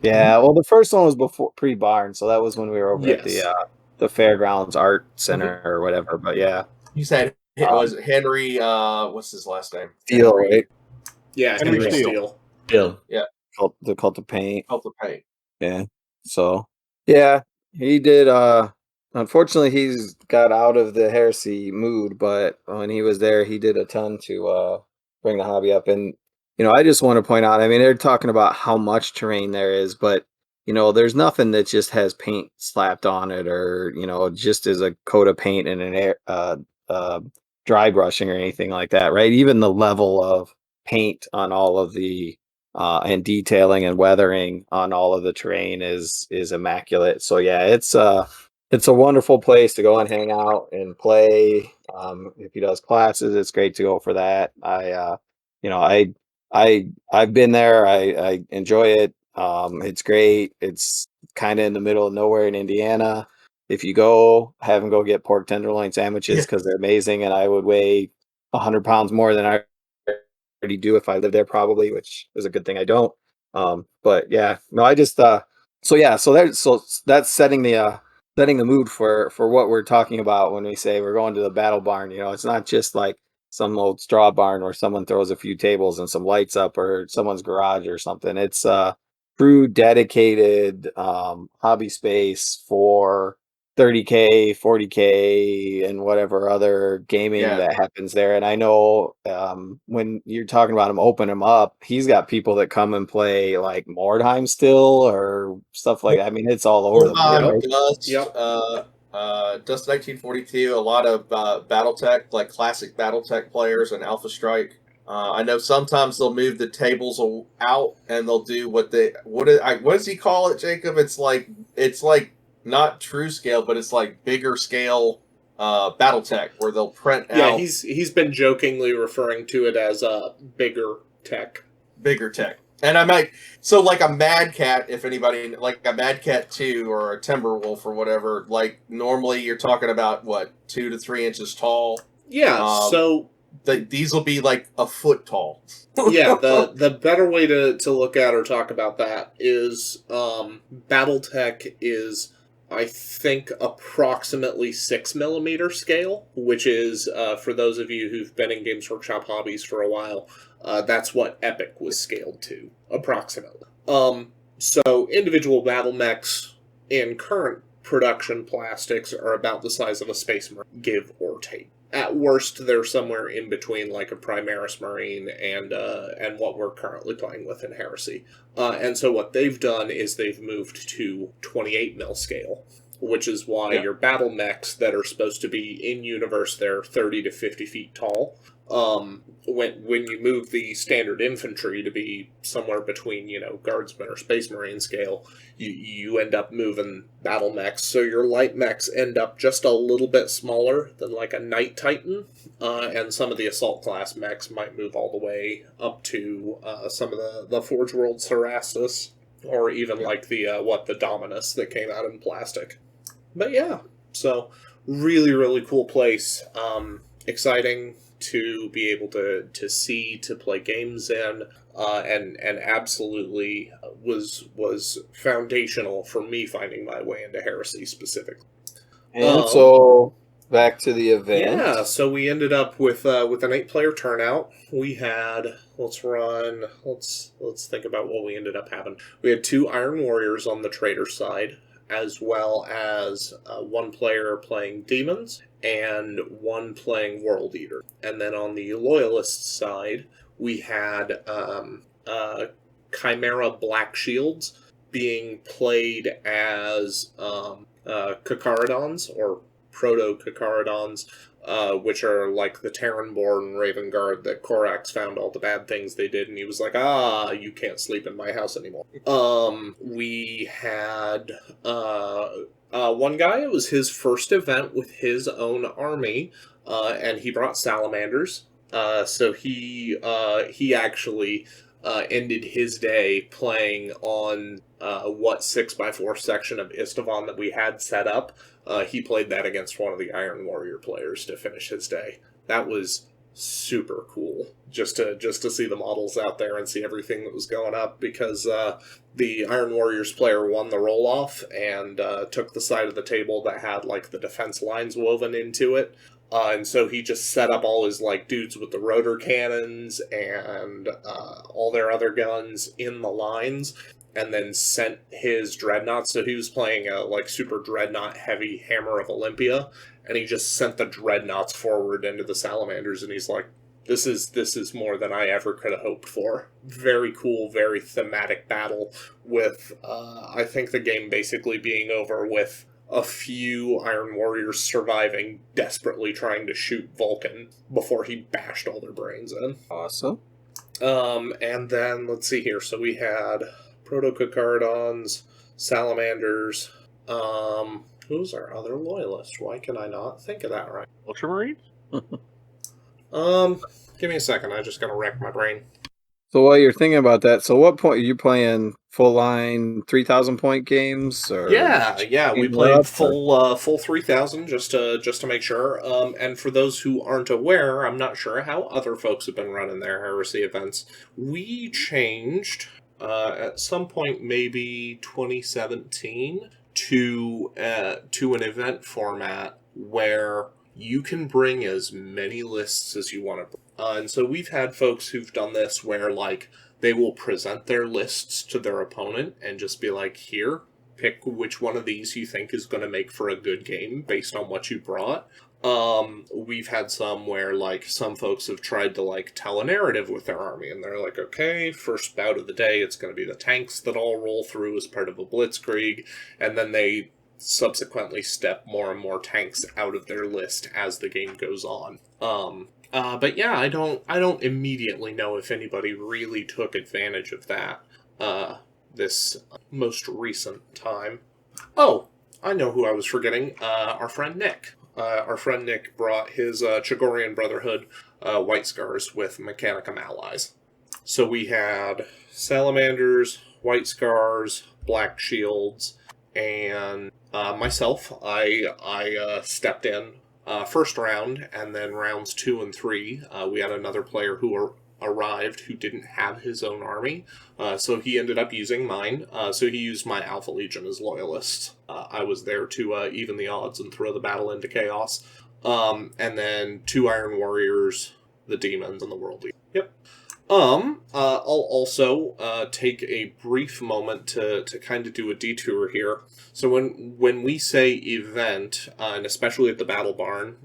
Yeah, well, the first one was before pre-barn, so that was when we were over at Yes. the Fairgrounds Art Center or whatever. But yeah, He said, was it Henry? What's his last name? Steele, Henry. right? Yeah, Henry Henry Steele. Steele. Bill. The Cult of Paint. Help the paint. Yeah. So, yeah, he did. Unfortunately, he's got out of the heresy mood, but when he was there, he did a ton to bring the hobby up. And, I just want to point out, I mean, they're talking about how much terrain there is, but, there's nothing that just has paint slapped on it or, just as a coat of paint and dry brushing or anything like that, right? Even the level of paint on all of the and detailing and weathering on all of the terrain is immaculate. So yeah, it's a wonderful place to go and hang out and play. If he does classes, it's great to go for that. I've been there. I enjoy it. It's great. It's kind of in the middle of nowhere in Indiana. If you go, have them go get pork tenderloin sandwiches because they're amazing, and I would weigh 100 pounds more than I already do if I live there, probably, which is a good thing I don't. But yeah, no, I just so that's setting the mood for what we're talking about when we say we're going to the Battle Barn. It's not just like some old straw barn where someone throws a few tables and some lights up or someone's garage or something. It's true dedicated hobby space for 30K, 40K, and whatever other gaming that happens there. And I know when you're talking about him opening him up, he's got people that come and play like Mordheim still or stuff like that. I mean, it's all over the place. Dust 1942, a lot of BattleTech, like classic BattleTech players and Alpha Strike. I know sometimes they'll move the tables out and they'll do what does he call it, Jacob? It's like not true scale, but it's like bigger scale BattleTech where they'll print out. Yeah, he's been jokingly referring to it as bigger tech. Bigger tech. And I might like a Mad Cat, if anybody like a Mad Cat 2 or a Timberwolf or whatever, like normally you're talking about what, 2 to 3 inches tall. Yeah, so these will be like a foot tall. Yeah, the better way to look at or talk about that is BattleTech is, I think, approximately 6mm scale, which is, for those of you who've been in Games Workshop hobbies for a while, that's what Epic was scaled to, approximately. So individual battle mechs in current production plastics are about the size of a Space Marine, give or take. At worst, they're somewhere in between, like a Primaris Marine and what we're currently playing with in Heresy. And so what they've done is they've moved to 28mm scale, which is why your battle mechs that are supposed to be in universe, they're 30 to 50 feet tall. When you move the standard infantry to be somewhere between, Guardsmen or Space Marine scale, you end up moving battle mechs. So your light mechs end up just a little bit smaller than like a Knight Titan, and some of the assault class mechs might move all the way up to some of the Forge World Cerastus, or even like the Dominus that came out in plastic. But yeah, so really, really cool place. exciting to be able to see, to play games in, and absolutely was foundational for me finding my way into Heresy specifically. And so back to the event. Yeah, so we ended up with an 8-player turnout. We had let's think about what we ended up having. We had 2 Iron Warriors on the Traitor side, as well as 1 player playing Demons and 1 playing World Eater. And then on the Loyalist side, we had Chimera Black Shields being played as Kakaradons, or Proto-Kakaradons, which are like the Terranborn Raven Guard that Korax found all the bad things they did, and he was like, you can't sleep in my house anymore. We had one guy, it was his first event with his own army, and he brought salamanders. So he actually ended his day playing on what 6x4 section of Istvan that we had set up. He played that against one of the Iron Warrior players to finish his day. That was super cool, just to see the models out there and see everything that was going up, because the Iron Warriors player won the roll-off and took the side of the table that had like the defense lines woven into it. And so he just set up all his like dudes with the rotor cannons and all their other guns in the lines, and then sent his dreadnoughts. So he was playing a like super dreadnought heavy Hammer of Olympia, and he just sent the dreadnoughts forward into the salamanders, and he's like, this is more than I ever could have hoped for. Very cool, very thematic battle with I think the game basically being over with a few Iron Warriors surviving, desperately trying to shoot Vulcan before he bashed all their brains in. Awesome. And then, let's see here. So we had Proto-Kakaradons, Salamanders. Who's our other loyalist? Why can I not think of that right? Ultramarines? Give me a second. I just gotta rack my brain. So while you're thinking about that, so what point are you playing full line 3,000 point games? Or Yeah, we played full 3,000 just to make sure. And for those who aren't aware, I'm not sure how other folks have been running their Heresy events. We changed at some point, maybe 2017, to an event format where you can bring as many lists as you want to. And so we've had folks who've done this where, like, they will present their lists to their opponent and just be like, here, pick which one of these you think is going to make for a good game based on what you brought. We've had some where, like, some folks have tried to, like, tell a narrative with their army, and they're like, okay, first bout of the day, it's going to be the tanks that all roll through as part of a blitzkrieg, and then they subsequently step more and more tanks out of their list as the game goes on. But yeah, I don't immediately know if anybody really took advantage of that this most recent time. Oh, I know who I was forgetting. Our friend Nick. Our friend Nick brought his Chagorian Brotherhood White Scars with Mechanicum allies. So we had Salamanders, White Scars, Black Shields, and myself. I stepped in first round, and then rounds 2 and 3, we had another player who arrived who didn't have his own army, so he ended up using mine. So he used my Alpha Legion as loyalists. I was there to even the odds and throw the battle into chaos. And then 2 Iron Warriors, the Demons, and the World Leader. Yep. I'll also take a brief moment to kind of do a detour here. So when we say event, and especially at the Battle Barn,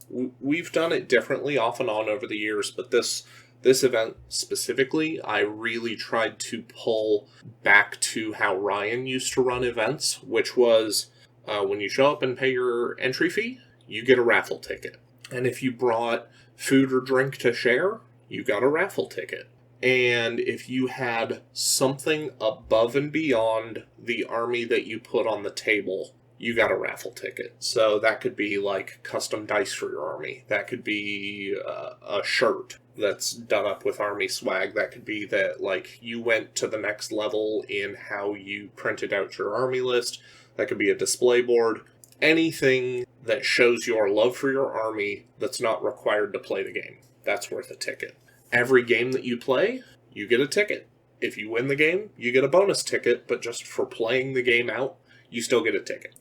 we've done it differently off and on over the years, but this event specifically, I really tried to pull back to how Ryan used to run events, which was when you show up and pay your entry fee, you get a raffle ticket. And if you brought food or drink to share, you got a raffle ticket. And if you had something above and beyond the army that you put on the table, you got a raffle ticket. So that could be like custom dice for your army. That could be a shirt that's done up with army swag. That could be that, like, you went to the next level in how you printed out your army list. That could be a display board. Anything that shows your love for your army that's not required to play the game. That's worth a ticket. Every game that you play, you get a ticket. If you win the game, you get a bonus ticket, but just for playing the game out, you still get a ticket.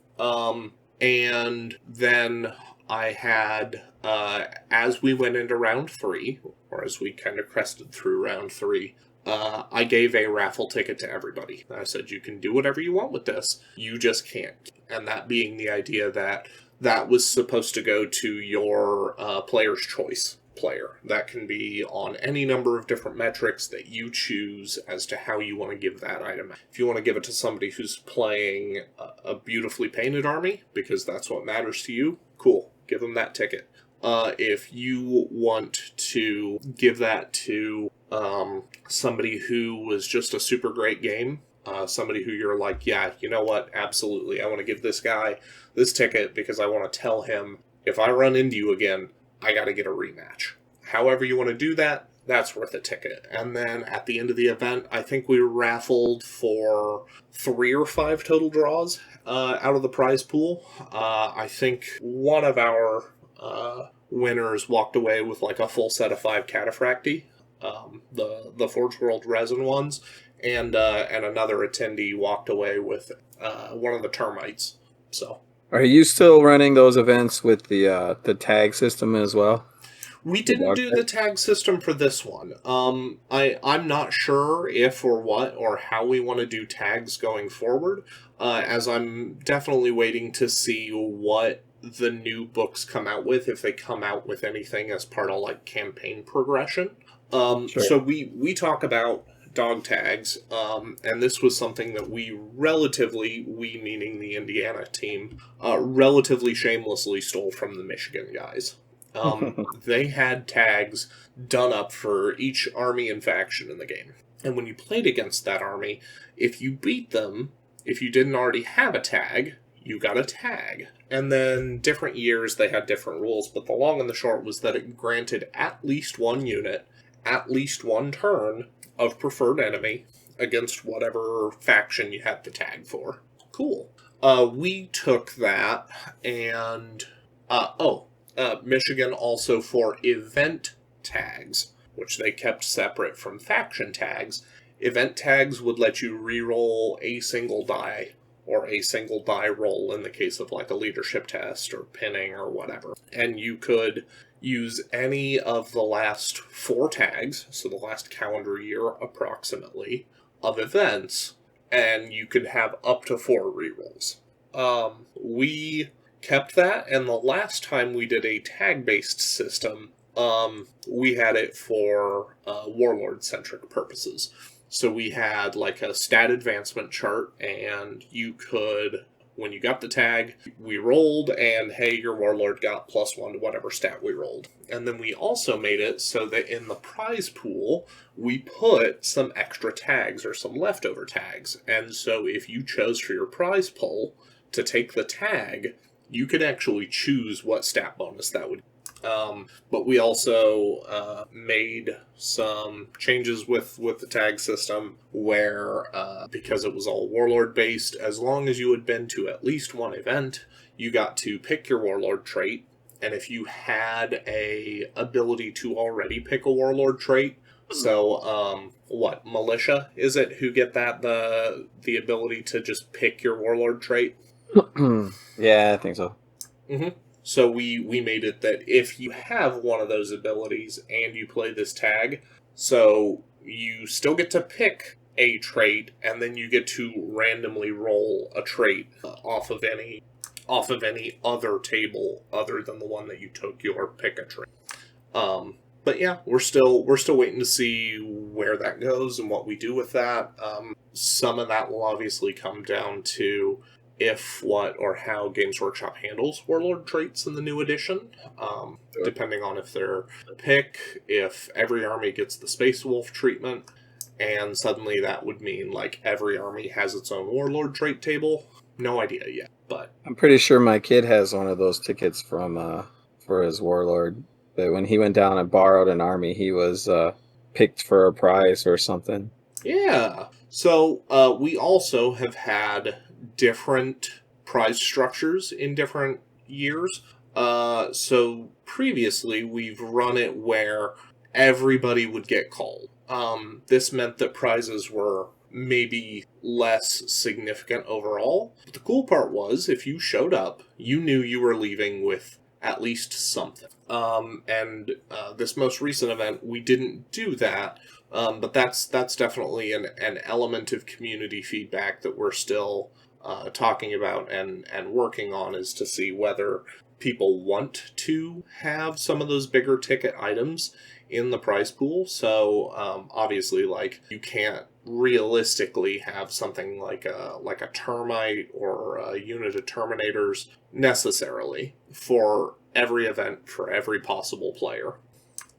And then I had, as we went into round 3, or as we kind of crested through round 3, I gave a raffle ticket to everybody. I said, you can do whatever you want with this. You just can't. And that being the idea that that was supposed to go to your player's choice player. That can be on any number of different metrics that you choose as to how you want to give that item. If you want to give it to somebody who's playing a beautifully painted army, because that's what matters to you, cool, give them that ticket. If you want to give that to somebody who was just a super great game, somebody who you're like, yeah, you know what, absolutely, I want to give this guy this ticket because I want to tell him, if I run into you again, I got to get a rematch. However you want to do that, that's worth a ticket. And then at the end of the event, I think we raffled for 3 or 5 total draws out of the prize pool. I think one of our winners walked away with like a full set of 5 Cataphracti, the Forge World resin ones, and another attendee walked away with one of the termites. So. Are you still running those events with the tag system as well? We didn't do the tag system for this one. I'm not sure if or what or how we want to do tags going forward, as I'm definitely waiting to see what the new books come out with, if they come out with anything as part of like campaign progression. Sure. So we talk about dog tags, and this was something that we meaning the Indiana team, relatively shamelessly stole from the Michigan guys. They had tags done up for each army and faction in the game. And when you played against that army, if you beat them, if you didn't already have a tag, you got a tag. And then different years they had different rules, but the long and the short was that it granted at least 1 unit, at least 1 turn of preferred enemy against whatever faction you had the tag for. Cool. We took that and... Michigan also for event tags, which they kept separate from faction tags. Event tags would let you re-roll a single die, or a single die roll in the case of like a leadership test or pinning or whatever. And you could use any of the last 4 tags, so the last calendar year approximately, of events, and you could have up to 4 re-rolls. We kept that, and the last time we did a tag-based system, we had it for warlord-centric purposes. So we had like a stat advancement chart, and you could, when you got the tag, we rolled, and hey, your warlord got +1 to whatever stat we rolled. And then we also made it so that in the prize pool, we put some extra tags or some leftover tags. And so if you chose for your prize pool to take the tag, you could actually choose what stat bonus that would. But we also made some changes with the tag system where, because it was all warlord based, as long as you had been to at least 1 event, you got to pick your warlord trait. And if you had a ability to already pick a warlord trait, so militia is it who get that the ability to just pick your warlord trait? Yeah, I think so. Mm-hmm. So we made it that if you have one of those abilities and you play this tag, so you still get to pick a trait, and then you get to randomly roll a trait off of any other table other than the one that you took your pick a trait. But yeah, we're still waiting to see where that goes and what we do with that. Some of that will obviously come down to if, what, or how Games Workshop handles warlord traits in the new edition, depending on if they're a pick, if every army gets the Space Wolf treatment, and suddenly that would mean like every army has its own warlord trait table. No idea yet, but I'm pretty sure my kid has one of those tickets from for his warlord. But when he went down and borrowed an army, he was picked for a prize or something. Yeah. So we also have had different prize structures in different years. So previously, we've run it where everybody would get called. This meant that prizes were maybe less significant overall. But the cool part was, if you showed up, you knew you were leaving with at least something. And this most recent event, we didn't do that, but that's definitely an element of community feedback that we're still talking about and working on, is to see whether people want to have some of those bigger ticket items in the prize pool. So obviously, like, you can't realistically have something like a termite or a unit of terminators necessarily for every event for every possible player.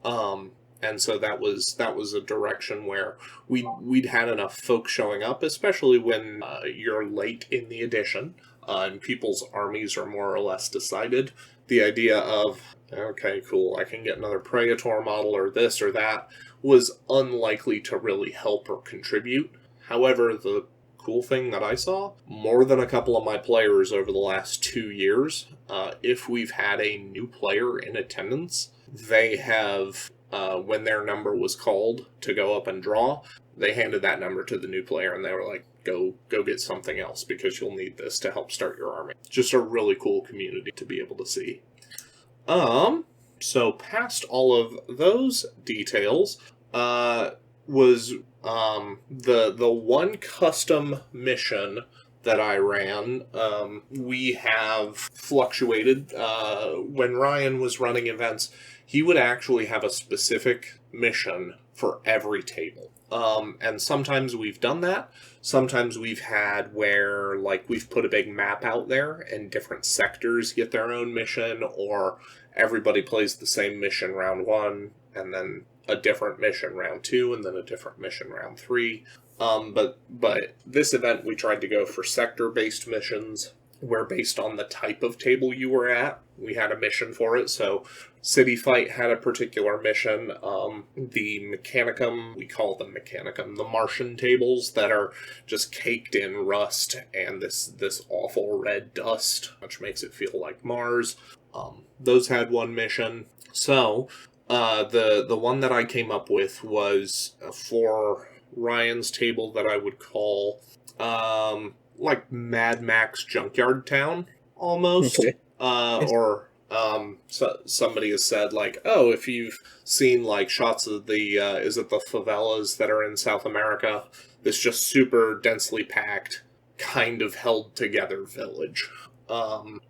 And so that was a direction where we'd had enough folks showing up, especially when you're late in the edition and people's armies are more or less decided. The idea of, okay, cool, I can get another Praetor model or this or that, was unlikely to really help or contribute. However, the cool thing that I saw, more than a couple of my players over the last 2 years, if we've had a new player in attendance, they have, when their number was called to go up and draw, they handed that number to the new player and they were like, go get something else because you'll need this to help start your army. Just a really cool community to be able to see. So past all of those details, was the one custom mission that I ran. We have fluctuated. When Ryan was running events, he would actually have a specific mission for every table. And sometimes we've done that. Sometimes we've had where, like, we've put a big map out there and different sectors get their own mission, or everybody plays the same mission round 1, and then a different mission round 2, and then a different mission round 3. But this event, we tried to go for sector-based missions, where based on the type of table you were at, we had a mission for it. So City Fight had a particular mission. The Mechanicum, we call them Mechanicum, the Martian tables that are just caked in rust and this awful red dust, which makes it feel like Mars. Those had one mission. So the one that I came up with was for Ryan's table that I would call like Mad Max Junkyard Town, almost. Okay. So somebody has said, like, oh, if you've seen, like, shots of the, is it the favelas that are in South America? This just super densely packed, kind of held together village.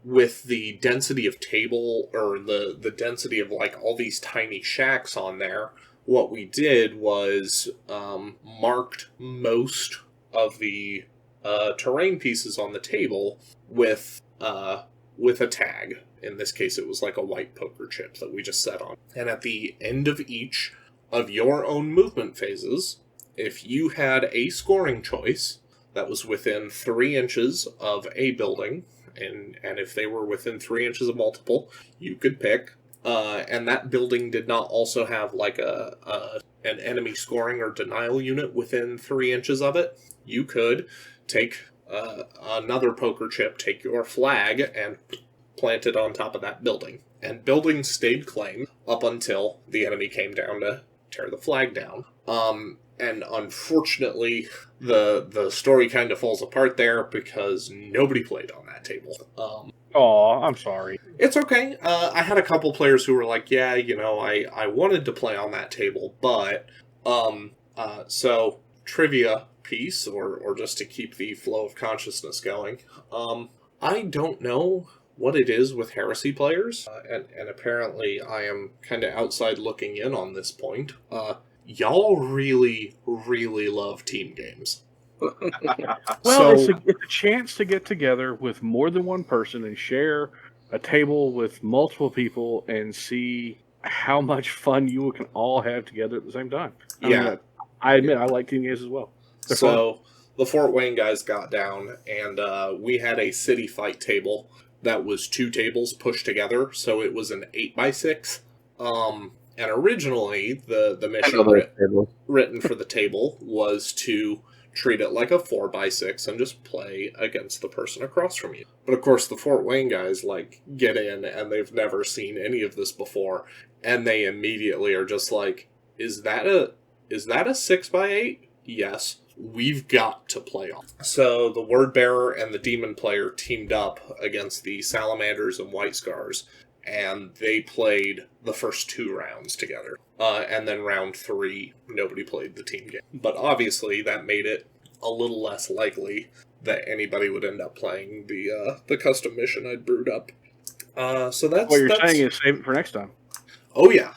With the density of table, or the density of, like, all these tiny shacks on there, what we did was marked most of the terrain pieces on the table with a tag. In this case, it was like a white poker chip that we just set on. And at the end of each of your own movement phases, if you had a scoring choice that was within 3 inches of a building, and if they were within 3 inches of multiple, you could pick. And that building did not also have like an enemy scoring or denial unit within 3 inches of it, you could take another poker chip, take your flag, and plant it on top of that building. And buildings stayed claimed up until the enemy came down to tear the flag down. And unfortunately, the story kind of falls apart there because nobody played on that table. I'm sorry. It's okay. I had a couple players who were like, yeah, I wanted to play on that table, but, so, trivia piece, or just to keep the flow of consciousness going, I don't know what it is with Heresy players, and apparently I am kind of outside looking in on this point. Y'all really, really love team games. Well, it's a chance to get together with more than one person and share a table with multiple people and see how much fun you can all have together at the same time. I admit I like team games as well. They're so fun. The Fort Wayne guys got down, and we had a City Fight table that was 2 tables pushed together, so it was an 8x6. And originally, the mission written for the table was to treat it like a 4x6 and just play against the person across from you. But of course, the Fort Wayne guys, like, get in and they've never seen any of this before, and they immediately are just like, is that a 6x8? Yes. We've got to play on. So the Word Bearer and the Demon player teamed up against the Salamanders and White Scars, and they played the first 2 rounds together. And then round 3, nobody played the team game. But obviously, that made it a little less likely that anybody would end up playing the custom mission I'd brewed up. So that's what you're saying is save it for next time. Oh yeah.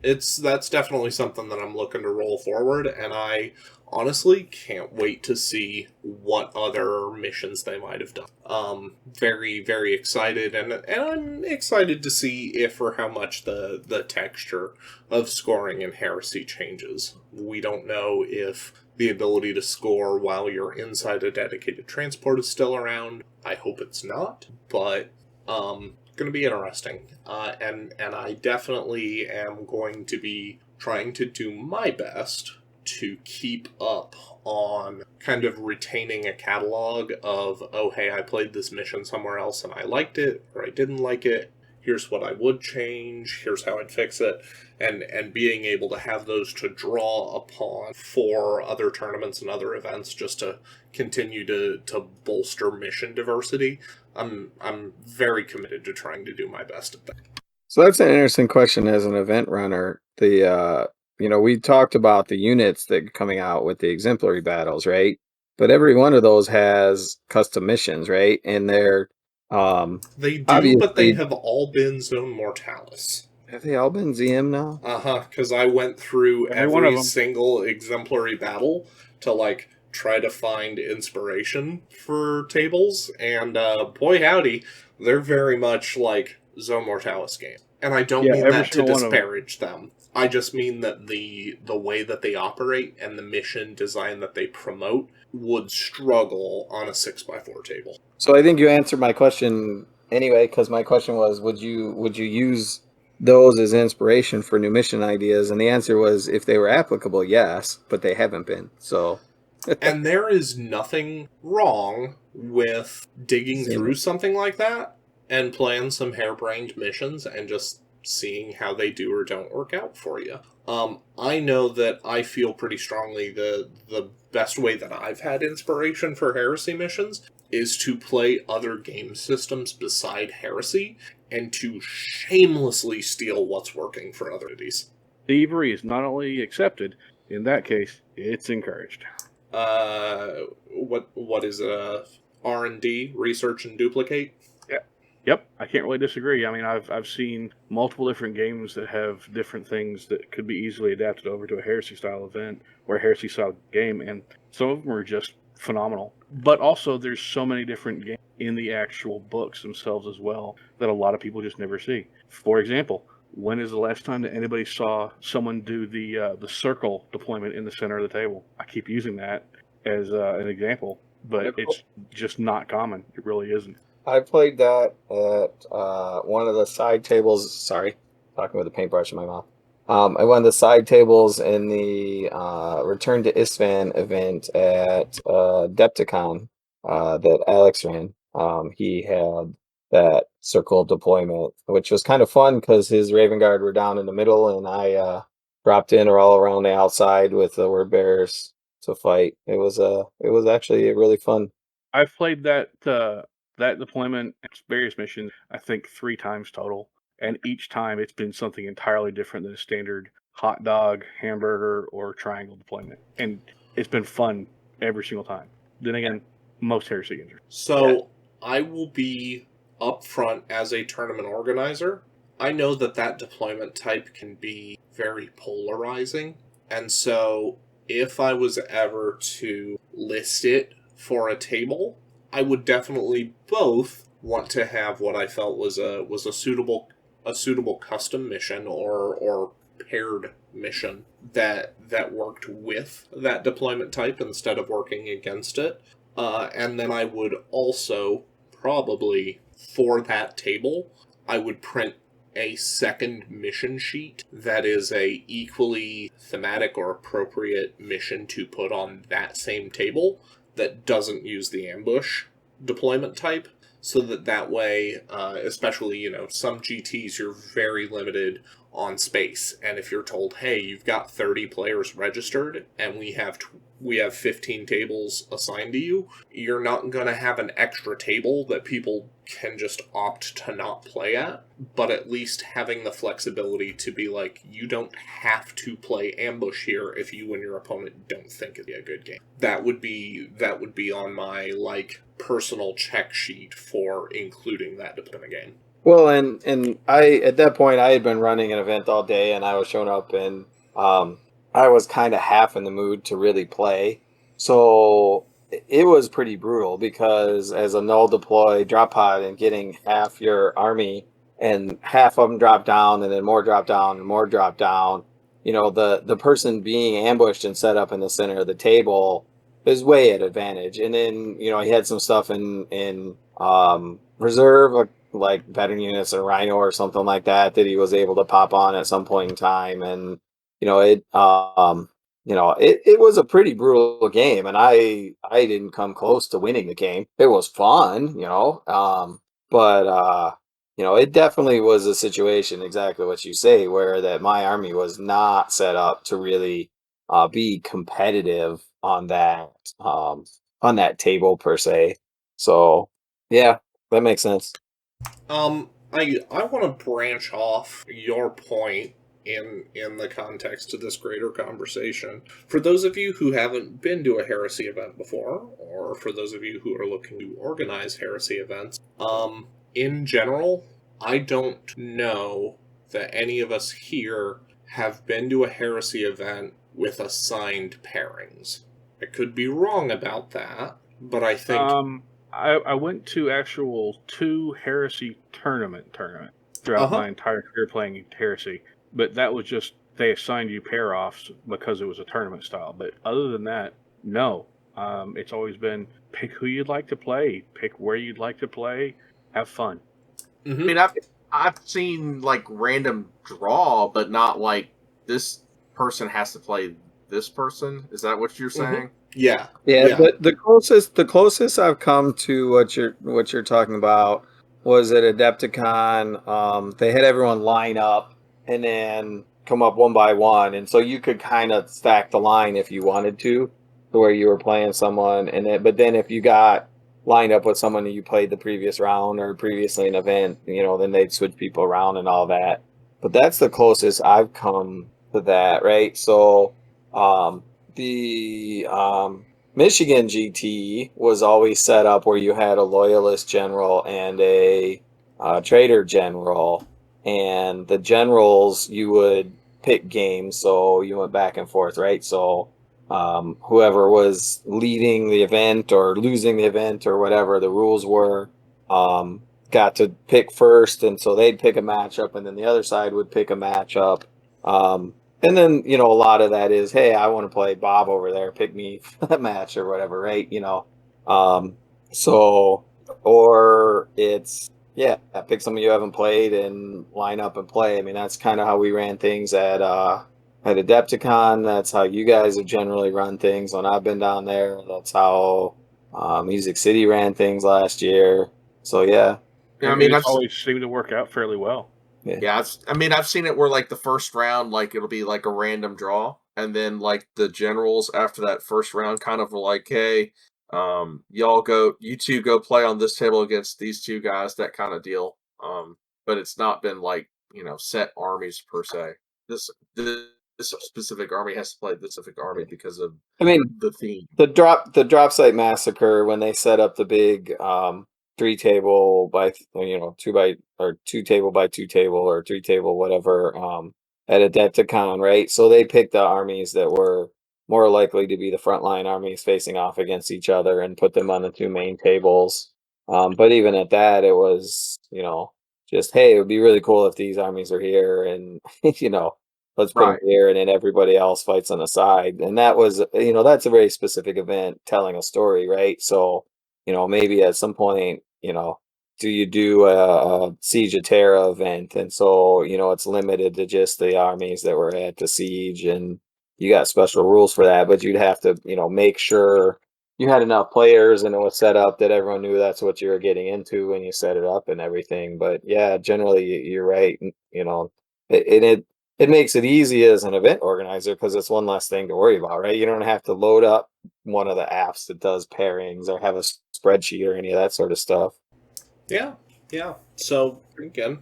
That's definitely something that I'm looking to roll forward, and I honestly can't wait to see what other missions they might have done. Very, very excited, and I'm excited to see if or how much the texture of scoring in Heresy changes. We don't know if the ability to score while you're inside a dedicated transport is still around. I hope it's not, but going to be interesting. And I definitely am going to be trying to do my best to keep up on kind of retaining a catalog of, oh, hey, I played this mission somewhere else and I liked it, or I didn't like it. Here's what I would change. Here's how I'd fix it. And being able to have those to draw upon for other tournaments and other events just to continue to bolster mission diversity. I'm very committed to trying to do my best at that. So that's an interesting question as an event runner. We talked about the units that are coming out with the exemplary battles, right? But every one of those has custom missions, right? And they're they do, but they have all been Zone Mortalis. Have they all been ZM now? Because I went through every single exemplary battle to try to find inspiration for tables, and boy howdy, they're very much like Zone Mortalis games. And I don't mean that to disparage them. I just mean that the way that they operate and the mission design that they promote would struggle on a 6x4 table. So I think you answered my question anyway, because my question was, would you use those as inspiration for new mission ideas? And the answer was, if they were applicable, yes, but they haven't been. So, and there is nothing wrong with digging through something like that and playing some harebrained missions and just seeing how they do or don't work out for you. I know that I feel pretty strongly the best way that I've had inspiration for Heresy missions is to play other game systems beside Heresy and to shamelessly steal what's working for other entities. Thievery is not only accepted, in that case, it's encouraged. What is R&D, research and duplicate? Yep, I can't really disagree. I mean, I've seen multiple different games that have different things that could be easily adapted over to a Heresy-style event or a Heresy-style game, and some of them are just phenomenal. But also, there's so many different games in the actual books themselves as well that a lot of people just never see. For example, when is the last time that anybody saw someone do the circle deployment in the center of the table? I keep using that as an example, but it's just not common. It really isn't. I played that at one of the side tables. Sorry, talking with a paintbrush in my mouth. At one of the side tables in the Return to Isfahan event at Depticon that Alex ran. He had that circle deployment, which was kind of fun because his Raven Guard were down in the middle, and I dropped in or all around the outside with the Word Bearers to fight. It was actually really fun. I've played that deployment and various missions, I think 3 times total. And each time it's been something entirely different than a standard hot dog, hamburger, or triangle deployment. And it's been fun every single time. Then again, most Heresy games are. So I will be upfront as a tournament organizer. I know that deployment type can be very polarizing. And so if I was ever to list it for a table, I would definitely both want to have what I felt was a suitable custom mission or paired mission that worked with that deployment type instead of working against it. And then I would also probably, for that table, I would print a second mission sheet that is a equally thematic or appropriate mission to put on that same table that doesn't use the ambush deployment type, so that way, especially, some GTs, you're very limited on space, and if you're told, hey, you've got 30 players registered and we have 15 tables assigned to you, you're not going to have an extra table that people can just opt to not play at, but at least having the flexibility to be like, you don't have to play ambush here if you and your opponent don't think it'd be a good game. That would be on my personal check sheet for including that in a game. Well, and I at that point I had been running an event all day, and I was showing up, and I was kind of half in the mood to really play, so it was pretty brutal because as a null deploy drop pod and getting half your army and half of them drop down and then more drop down and more drop down, the person being ambushed and set up in the center of the table is way at advantage. And then he had some stuff in reserve, like veteran units or Rhino or something like that he was able to pop on at some point in time. And it was a pretty brutal game, and I didn't come close to winning the game. It was fun, but it definitely was a situation, exactly what you say, where that my army was not set up to really be competitive on that table per se. So yeah, that makes sense. I want to branch off your point in the context of this greater conversation. For those of you who haven't been to a Heresy event before, or for those of you who are looking to organize Heresy events, in general, I don't know that any of us here have been to a Heresy event with assigned pairings. I could be wrong about that, but I think... I went to actual 2 Heresy tournament throughout my entire career playing Heresy, but that was just they assigned you pair offs because it was a tournament style. But other than that, no. It's always been pick who you'd like to play, pick where you'd like to play, have fun. Mm-hmm. I mean, I've seen random draw, but not this person has to play this person. Is that what you're saying? Mm-hmm. Yeah. But the closest I've come to what you're talking about was at Adepticon. They had everyone line up and then come up one by one, and so you could kind of stack the line if you wanted to where you were playing someone, but then if you got lined up with someone that you played the previous round or previously an event, then they'd switch people around and all that. But that's the closest I've come to that, right? So the Michigan GT was always set up where you had a loyalist general and a traitor general, and the generals you would pick games, so you went back and forth, right? So whoever was leading the event or losing the event or whatever the rules were got to pick first, and so they'd pick a matchup, and then the other side would pick a matchup. And then, a lot of that is, hey, I want to play Bob over there, pick me a match or whatever, right? Or it's, pick someone you haven't played and line up and play. I mean, that's kind of how we ran things at Adepticon. That's how you guys have generally run things when I've been down there. That's how Music City ran things last year. So, yeah. I mean, it's always seemed to work out fairly well. Yeah, I've seen it where the first round, it'll be a random draw, and then the generals after that first round kind of hey, you two go play on this table against these two guys, that kind of deal. But it's not been set armies per se. This specific army has to play this specific army because of the theme. The drop site massacre, when they set up the big 3 table by 2 by or 2 table by 2 table or 3 table whatever at Adepticon, right? So they picked the armies that were more likely to be the frontline armies facing off against each other and put them on the 2 main tables. But even at that, it was just, hey, it would be really cool if these armies are here, and let's put them here, and then everybody else fights on the side. And that was that's a very specific event telling a story, right? So maybe at some point, do you do a Siege of Terra event? And so, it's limited to just the armies that were at the siege, and you got special rules for that, but you'd have to, make sure you had enough players and it was set up that everyone knew that's what you were getting into when you set it up and everything. But yeah, generally you're right. It makes it easy as an event organizer because it's one less thing to worry about, right? You don't have to load up one of the apps that does pairings or have a spreadsheet or any of that sort of stuff. Yeah, yeah. So again,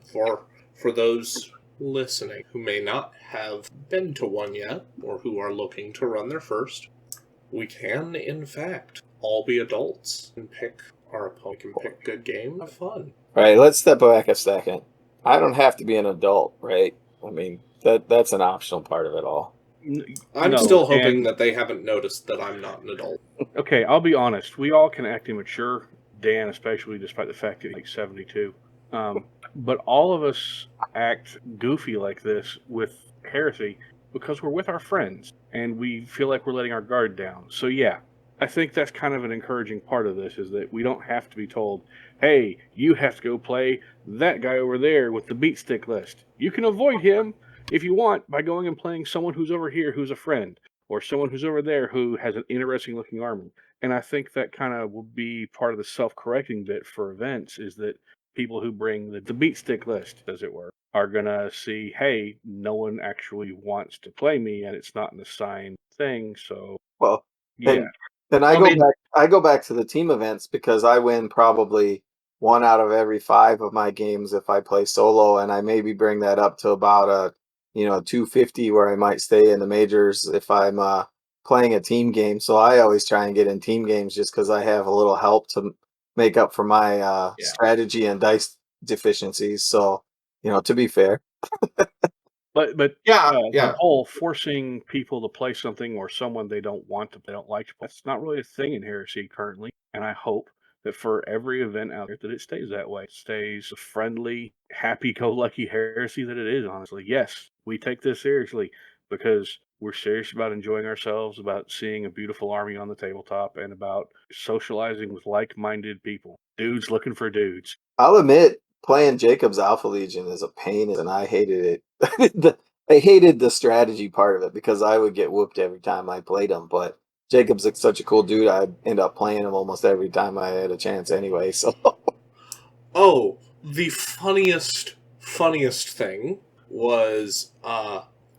for those listening who may not have been to one yet or who are looking to run their first, we can in fact all be adults and pick our opponent. We can pick good game, have fun. Right, let's step back a second. I don't have to be an adult, right? I mean, that's an optional part of it all. I'm still hoping that they haven't noticed that I'm not an adult. Okay, I'll be honest. We all can act immature. Dan, especially, despite the fact that he's like 72. But all of us act goofy like this with Heresy because we're with our friends and we feel like we're letting our guard down. So yeah, I think that's kind of an encouraging part of this, is that we don't have to be told, hey, you have to go play that guy over there with the beat stick list. You can avoid him if you want by going and playing someone who's over here who's a friend, or someone who's over there who has an interesting looking army. And I think that kind of will be part of the self-correcting bit for events, is that people who bring the beat stick list, as it were, are going to see, hey, no one actually wants to play me, and it's not an assigned thing. So, well, yeah. And I go back to the team events because I win probably 1 out of every 5 of my games if I play solo, and I maybe bring that up to about a 250 where I might stay in the majors if I'm playing a team game. So I always try and get in team games just because I have a little help to make up for my strategy and dice deficiencies. So to be fair. But Yeah. the whole forcing people to play something or someone they don't like to play, that's not really a thing in Heresy currently. And I hope that for every event out there that it stays that way. It stays a friendly, happy-go-lucky Heresy that it is, honestly. Yes, we take this seriously because we're serious about enjoying ourselves, about seeing a beautiful army on the tabletop, and about socializing with like-minded people. Dudes looking for dudes. I'll admit, playing Jacob's Alpha Legion is a pain, and I hated it. I hated the strategy part of it because I would get whooped every time I played him. But Jacob's such a cool dude, I'd end up playing him almost every time I had a chance anyway. So, oh, the funniest thing was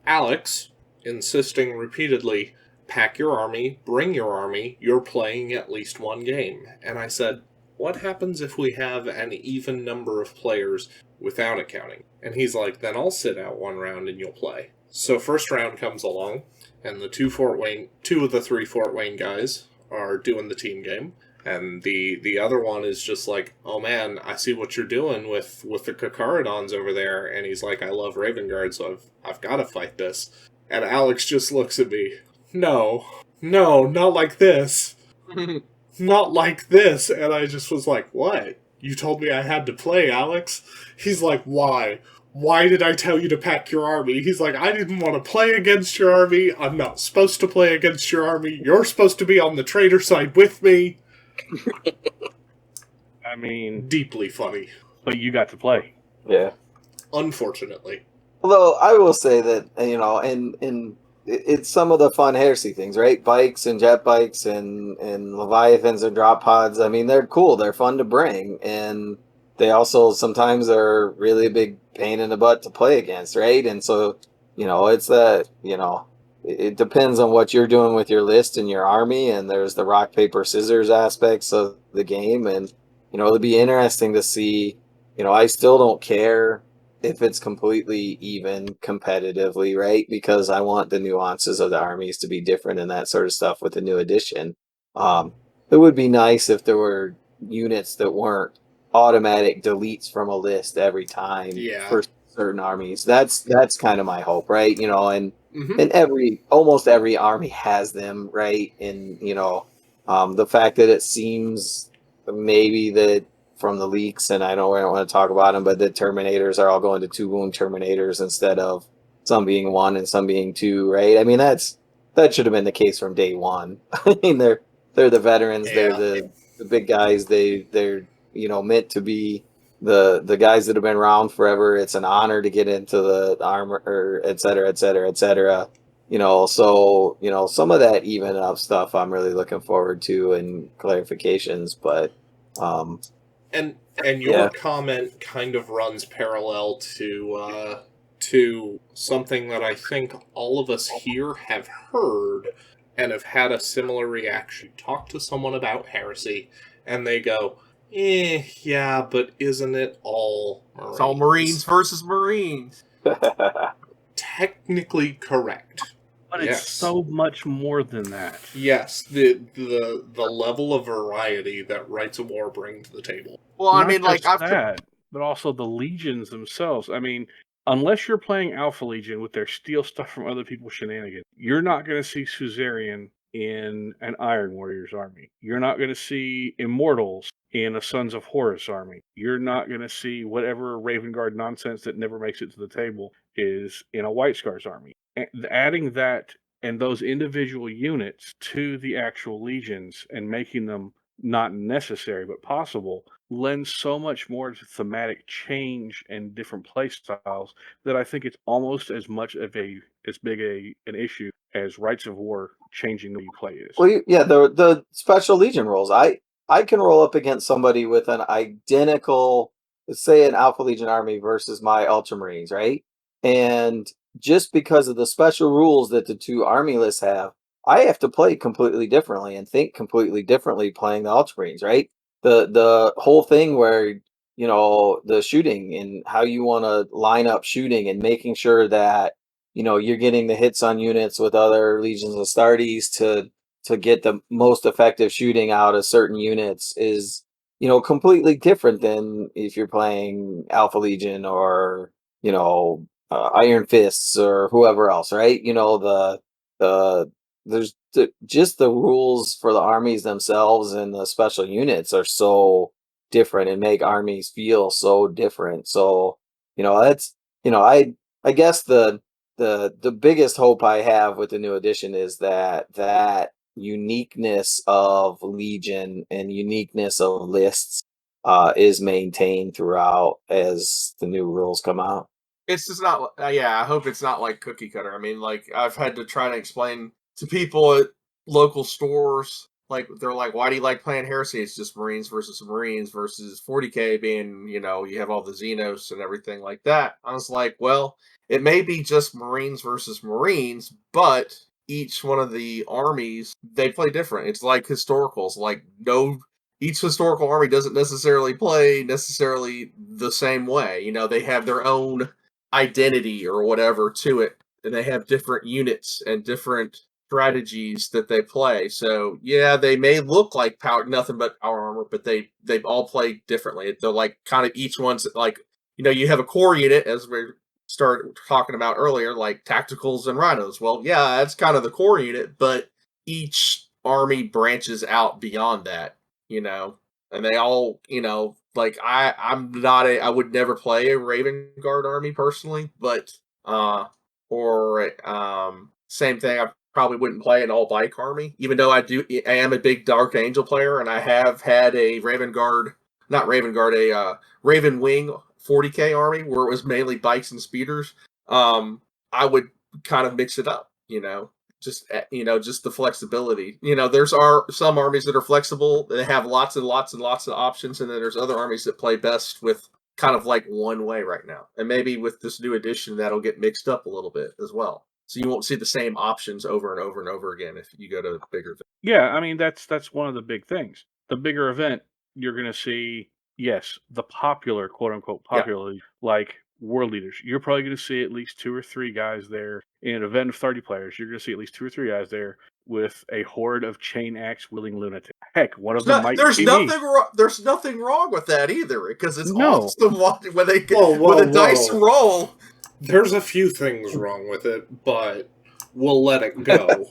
Alex insisting repeatedly, pack your army, bring your army, you're playing at least one game. And I said, what happens if we have an even number of players without accounting? And he's like, then I'll sit out one round and you'll play. So first round comes along, and the two of the 3 Fort Wayne guys are doing the team game. And the other one is just like, oh man, I see what you're doing with the Kakaradons over there. And he's like, I love Raven Guard, so I've got to fight this. And Alex just looks at me. No, not like this. Not like this. And I just was like, what? You told me I had to play, Alex? He's like, why? Why did I tell you to pack your army? He's like, I didn't want to play against your army. I'm not supposed to play against your army. You're supposed to be on the traitor side with me. I mean, deeply funny. But you got to play. Yeah. Unfortunately. Although I will say that, and it's some of the fun Heresy things, right? Bikes and jet bikes and Leviathans and drop pods. I mean, they're cool. They're fun to bring. And they also sometimes are really a big pain in the butt to play against, right? And so, it's that, it depends on what you're doing with your list and your army. And there's the rock, paper, scissors aspects of the game. And, it'll be interesting to see, I still don't care if it's completely even competitively, right? Because I want the nuances of the armies to be different and that sort of stuff with the new edition. It would be nice if there were units that weren't automatic deletes from a list every time for certain armies. That's kind of my hope, right? And almost every army has them, right? And the fact that it seems maybe that from the leaks, and I don't want to talk about them, but the Terminators are all going to 2 wound Terminators instead of some being 1 and some being 2, right? I mean, that should have been the case from day one. I mean, they're the veterans, they're the big guys, they're meant to be the guys that have been around forever. It's an honor to get into the armor, or et cetera, et cetera, et cetera. So some of that even up stuff I'm really looking forward to and clarifications, but And your comment kind of runs parallel to something that I think all of us here have heard and have had a similar reaction. Talk to someone about heresy, and they go, yeah, but isn't it all Marines? It's all Marines versus Marines. Technically correct. But Yes. it's so much more than that. Yes, the level of variety that Rights of War bring to the table. Well, I Not mean, like, just that, but also the legions themselves. I mean, unless you're playing Alpha Legion with their steal stuff from other people's shenanigans, you're not going to see Suzerain in an Iron Warriors army. You're not going to see Immortals in a Sons of Horus army. You're not going to see whatever Raven Guard nonsense that never makes it to the table is in a White Scars army. Adding that and those individual units to the actual legions and making them not necessary but possible lends so much more to thematic change and different play styles that I think it's almost as much of as big an issue as Rights of War changing the way you play is. Well, yeah, the special legion rolls. I can roll up against somebody with an identical, let's say, an Alpha Legion army versus my Ultramarines, right? And just because of the special rules that the two army lists have, I have to play completely differently and think completely differently playing the Ultramarines, right? The whole thing where the shooting and how you want to line up shooting and making sure that you're getting the hits on units with other legions of Astartes to get the most effective shooting out of certain units is completely different than if you're playing Alpha Legion or Iron Fists or whoever else, right? The there's just the rules for the armies themselves and the special units are so different and make armies feel so different. So that's I guess the biggest hope I have with the new edition is that uniqueness of Legion and uniqueness of lists is maintained throughout as the new rules come out. It's just not. I hope it's not like cookie cutter. I mean, like, I've had to try to explain to people at local stores. Like, they're like, "Why do you like playing Heresy?" It's just Marines versus 40K being, you have all the Xenos and everything like that. I was like, well, it may be just Marines versus Marines, but each one of the armies, they play different. It's like historicals. Like, each historical army doesn't necessarily play the same way. They have their own identity or whatever to it, and they have different units and different strategies that they play. So yeah, they may look like nothing but power armor, but they all play differently. They're like kind of each one's like, you have a core unit, as we started talking about earlier, like tacticals and rhinos. Well, yeah, that's kind of the core unit, but each army branches out beyond that, and they all, like, I would never play a Raven Guard army personally, but same thing, I probably wouldn't play an all bike army, even though I am a big Dark Angel player, and I have had a Raven Wing 40K army where it was mainly bikes and speeders. I would kind of mix it up, just the flexibility. There's some armies that are flexible, they have lots and lots and lots of options, and then there's other armies that play best with kind of like one way right now. And maybe with this new edition that'll get mixed up a little bit as well. So you won't see the same options over and over and over again if you go to a bigger event. Yeah, I mean that's one of the big things. The bigger event, you're going to see, yes, the popular, quote unquote popular, like World Leaders. You're probably going to see at least 2 or 3 guys there in an event of 30 players. You're going to see at least 2 or 3 guys there with a horde of chain axe wielding lunatics. Heck, one of them might be me. There's nothing wrong with that either, because it's No. awesome when they get with a dice roll. There's a few things wrong with it, but we'll let it go.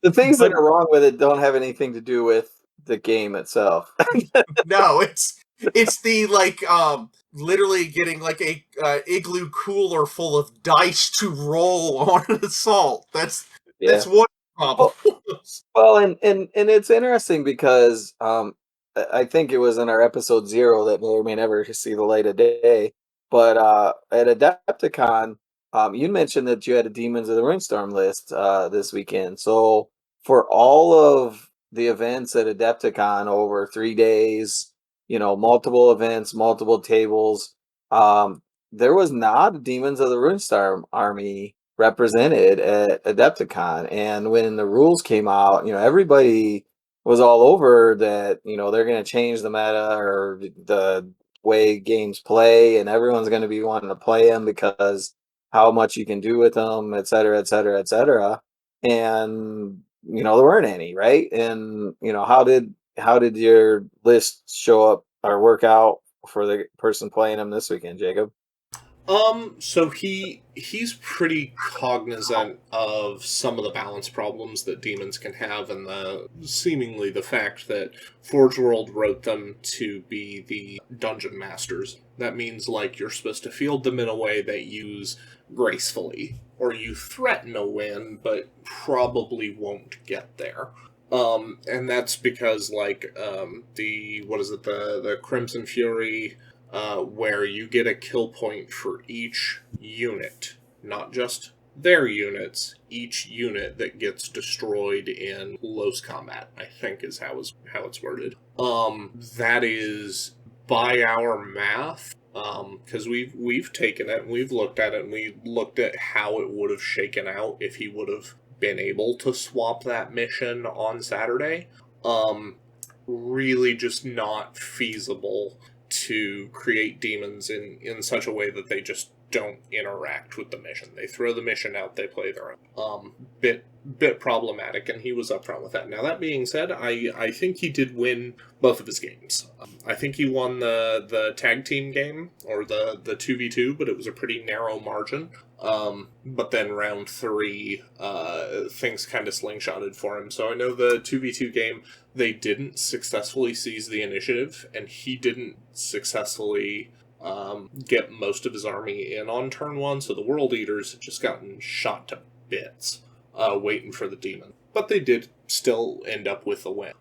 The things that are wrong with it don't have anything to do with the game itself. No, it's the like literally getting like a igloo cooler full of dice to roll on an assault. That's one problem. Well, and it's interesting because I think it was in our episode 0 that may or may never see the light of day. But at Adepticon, you mentioned that you had a Demons of the Ruinstorm list this weekend. So for all of the events at Adepticon over 3 days, multiple events, multiple tables, there was not a Demons of the Ruinstorm army represented at Adepticon. And when the rules came out, everybody was all over that, they're going to change the meta or the way games play, and everyone's going to be wanting to play them because how much you can do with them, et cetera, et cetera, et cetera. And, there weren't any, right? And, how did your list show up or work out for the person playing them this weekend, Jacob? So he's pretty cognizant of some of the balance problems that demons can have, and seemingly the fact that Forge World wrote them to be the dungeon masters. That means you're supposed to field them in a way that you use gracefully, or you threaten a win, but probably won't get there. And that's because the Crimson Fury. Where you get a kill point for each unit, not just their units, each unit that gets destroyed in close combat, I think is how it's worded. That is by our math, because we've taken it and we've looked at it and we looked at how it would have shaken out if he would have been able to swap that mission on Saturday. Really just not feasible to create demons in such a way that they just don't interact with the mission. They throw the mission out, they play their own. Bit problematic, and he was upfront with that. Now, that being said, I think he did win both of his games. I think he won the tag team game, or the 2v2, but it was a pretty narrow margin. But then round 3, things kind of slingshotted for him. So I know the 2v2 game, they didn't successfully seize the initiative, and he didn't successfully get most of his army in on turn 1, so the World Eaters had just gotten shot to bits, waiting for the demon. But they did still end up with a win.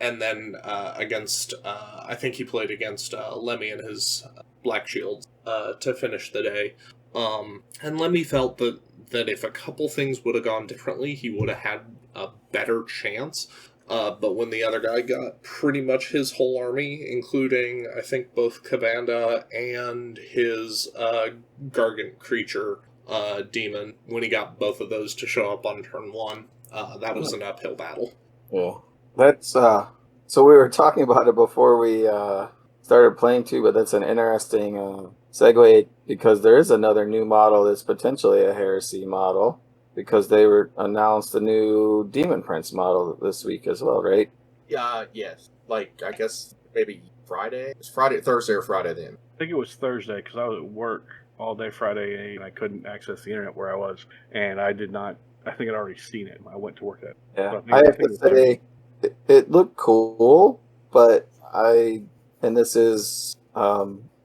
And then against, I think he played against Lemmy and his Black Shields to finish the day. And Lemmy felt that if a couple things would have gone differently, he would have had a better chance. But when the other guy got pretty much his whole army, including, I think, both Kavanda and his Gargant creature demon, when he got both of those to show up on turn 1, that was an uphill battle. Well, that's so we were talking about it before we started playing too, but that's an interesting segue, because there is another new model that's potentially a heresy model, because they announced the new Demon Prince model this week as well, right? Yes. I guess maybe Friday? It's Thursday or Friday then. I think it was Thursday because I was at work all day Friday and I couldn't access the internet where I was, and I did not. I think I'd already seen it. I went to work that. Yeah, So I have to say it looked cool, but and this is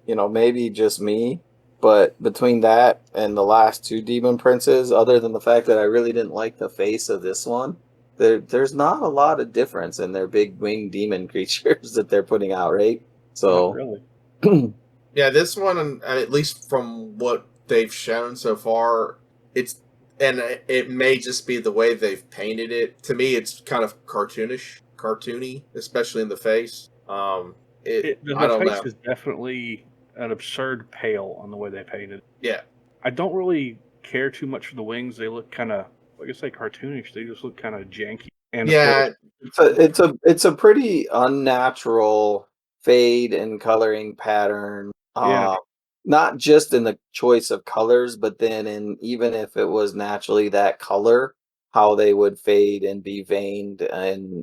maybe just me, but between that and the last 2 Demon Princes, other than the fact that I really didn't like the face of this one, there's not a lot of difference in their big winged demon creatures that they're putting out, right? So not really. Yeah, this one, at least from what they've shown so far, it may just be the way they've painted it. To me, it's kind of cartoony, especially in the face. The I don't face know. is definitely an absurd pale on the way they painted it. Yeah. I don't really care too much for the wings. They look kind of, like I say, cartoonish. They just look kind of janky. And Yeah, it's a pretty unnatural fade and coloring pattern. Yeah. Not just in the choice of colors, but then even if it was naturally that color, how they would fade and be veined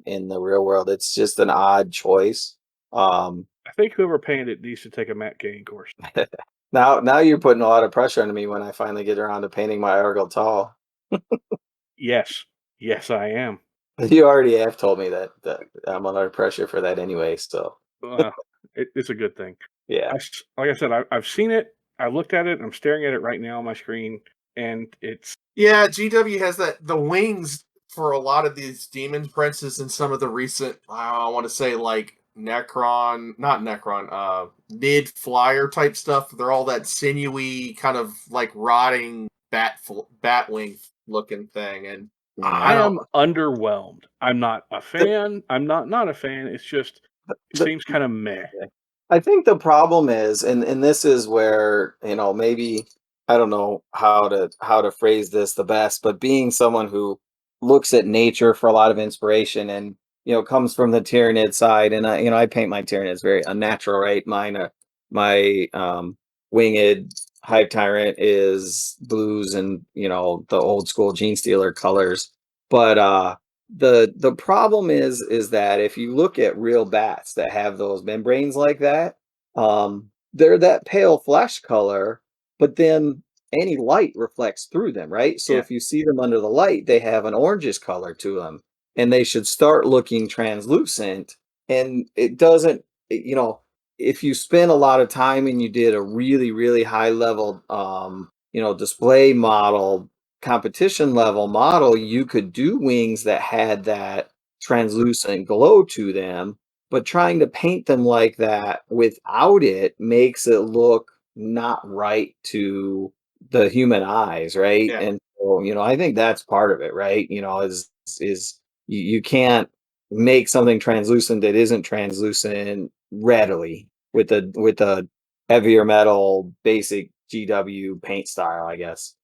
in the real world. It's just an odd choice. I think whoever painted it needs to take a Matt Gain course. Now you're putting a lot of pressure on me when I finally get around to painting my Argyle Tall. Yes, I am. You already have told me that I'm under pressure for that anyway. So It's a good thing. yeah, Like I said, I've seen it. I looked at it. I'm staring at it right now on my screen, and it's Yeah, GW has the wings for a lot of these Demon Princes and some of the recent, I want to say, Nid flyer type stuff. They're all that sinewy kind of like rotting bat wing looking thing, and I am underwhelmed. I'm not a fan. I'm not a fan. It's just it seems kind of meh. I think the problem is, and this is where, maybe I don't know how to phrase this the best, but being someone who looks at nature for a lot of inspiration and comes from the Tyranid side, and I paint my Tyranids very unnatural, right? My winged Hive Tyrant is blues and the old school Gene Stealer colors, but the problem is that if you look at real bats that have those membranes like that, they're that pale flesh color, but then any light reflects through them, right? So if you see them under the light, they have an orangish color to them, and they should start looking translucent. And it doesn't, if you spend a lot of time and you did a really, really high level, display model, competition level model, you could do wings that had that translucent glow to them, but trying to paint them like that without it makes it look not right to the human eyes, right? Yeah. And so, I think that's part of it, right? Is you can't make something translucent that isn't translucent readily with a heavier metal basic GW paint style, I guess.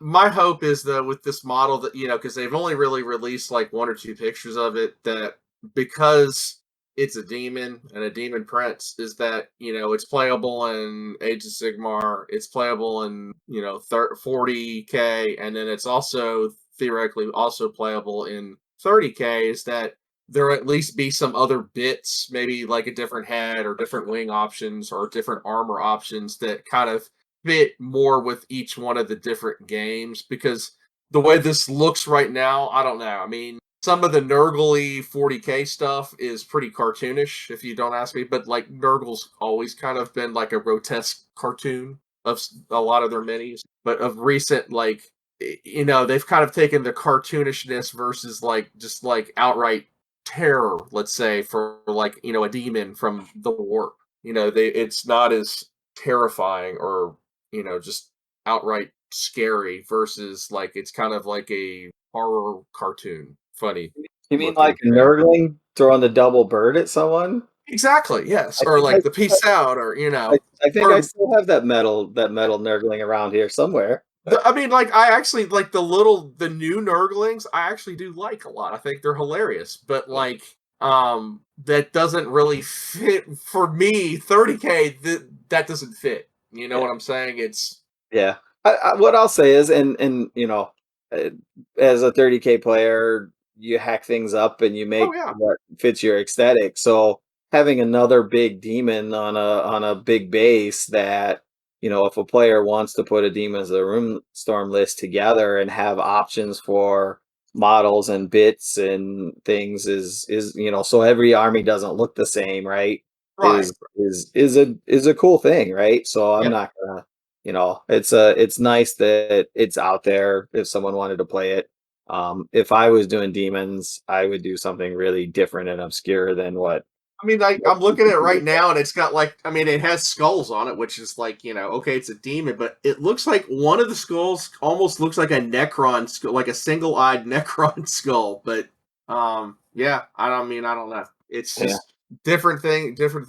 My hope is that with this model that, because they've only really released like 1 or 2 pictures of it, that because it's a demon and a demon prince, is that, it's playable in Age of Sigmar, it's playable in, 40K, and then it's also theoretically also playable in 30K, is that there at least be some other bits, maybe like a different head or different wing options or different armor options that kind of fit more with each one of the different games, because the way this looks right now, I don't know. I mean, some of the Nurgle 40K stuff is pretty cartoonish, if you don't ask me, but like Nurgle's always kind of been like a grotesque cartoon of a lot of their minis. But of recent, like, they've kind of taken the cartoonishness versus like just like outright terror, let's say, for like, a demon from the warp. It's not as terrifying or just outright scary versus like it's kind of like a horror cartoon. Funny. You mean like a Nurgling throwing the double bird at someone? Exactly, yes. Or like the peace out, or I think I still have that metal Nurgling around here somewhere. I mean, like, I actually like the new Nurglings. I actually do like a lot. I think they're hilarious, but like, that doesn't really fit for me. 30K, that doesn't fit. You know what I'm saying? It's what I'll say is, and as a 30K player, you hack things up and you make what fits your aesthetic. So having another big demon on a big base that, if a player wants to put a Demons of the Runestone list together and have options for models and bits and things is so every army doesn't look the same, right? Right. Is a cool thing, right? So I'm not gonna, it's nice that it's out there if someone wanted to play it. If I was doing demons, I would do something really different and obscure than what. I mean, I'm looking at it right now, and it's got like, I mean, it has skulls on it, which is like, okay, it's a demon, but it looks like one of the skulls almost looks like a Necron skull, like a single-eyed Necron skull. But yeah, I don't know. It's just different things for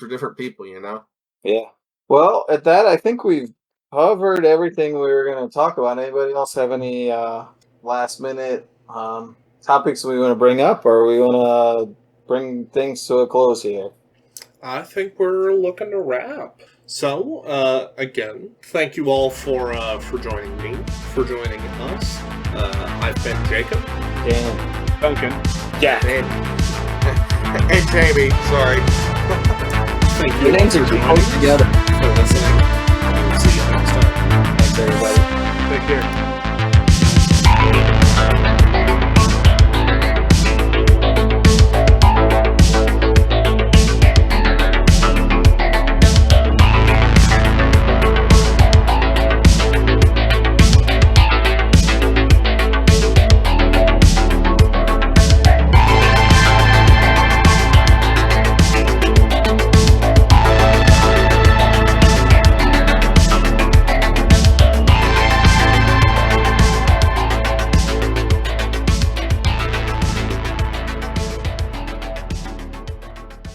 different people, Yeah. Well, at that, I think we've covered everything we were going to talk about. Anybody else have any last minute topics we want to bring up, or we want to bring things to a close here? I think we're looking to wrap. So, again, thank you all for joining me, for joining us. I've been Jacob. Dan. Duncan. Yeah. And Jamie, sorry. Thank you all for joining us, together. for listening. See you next time. Thanks, everybody. Take care.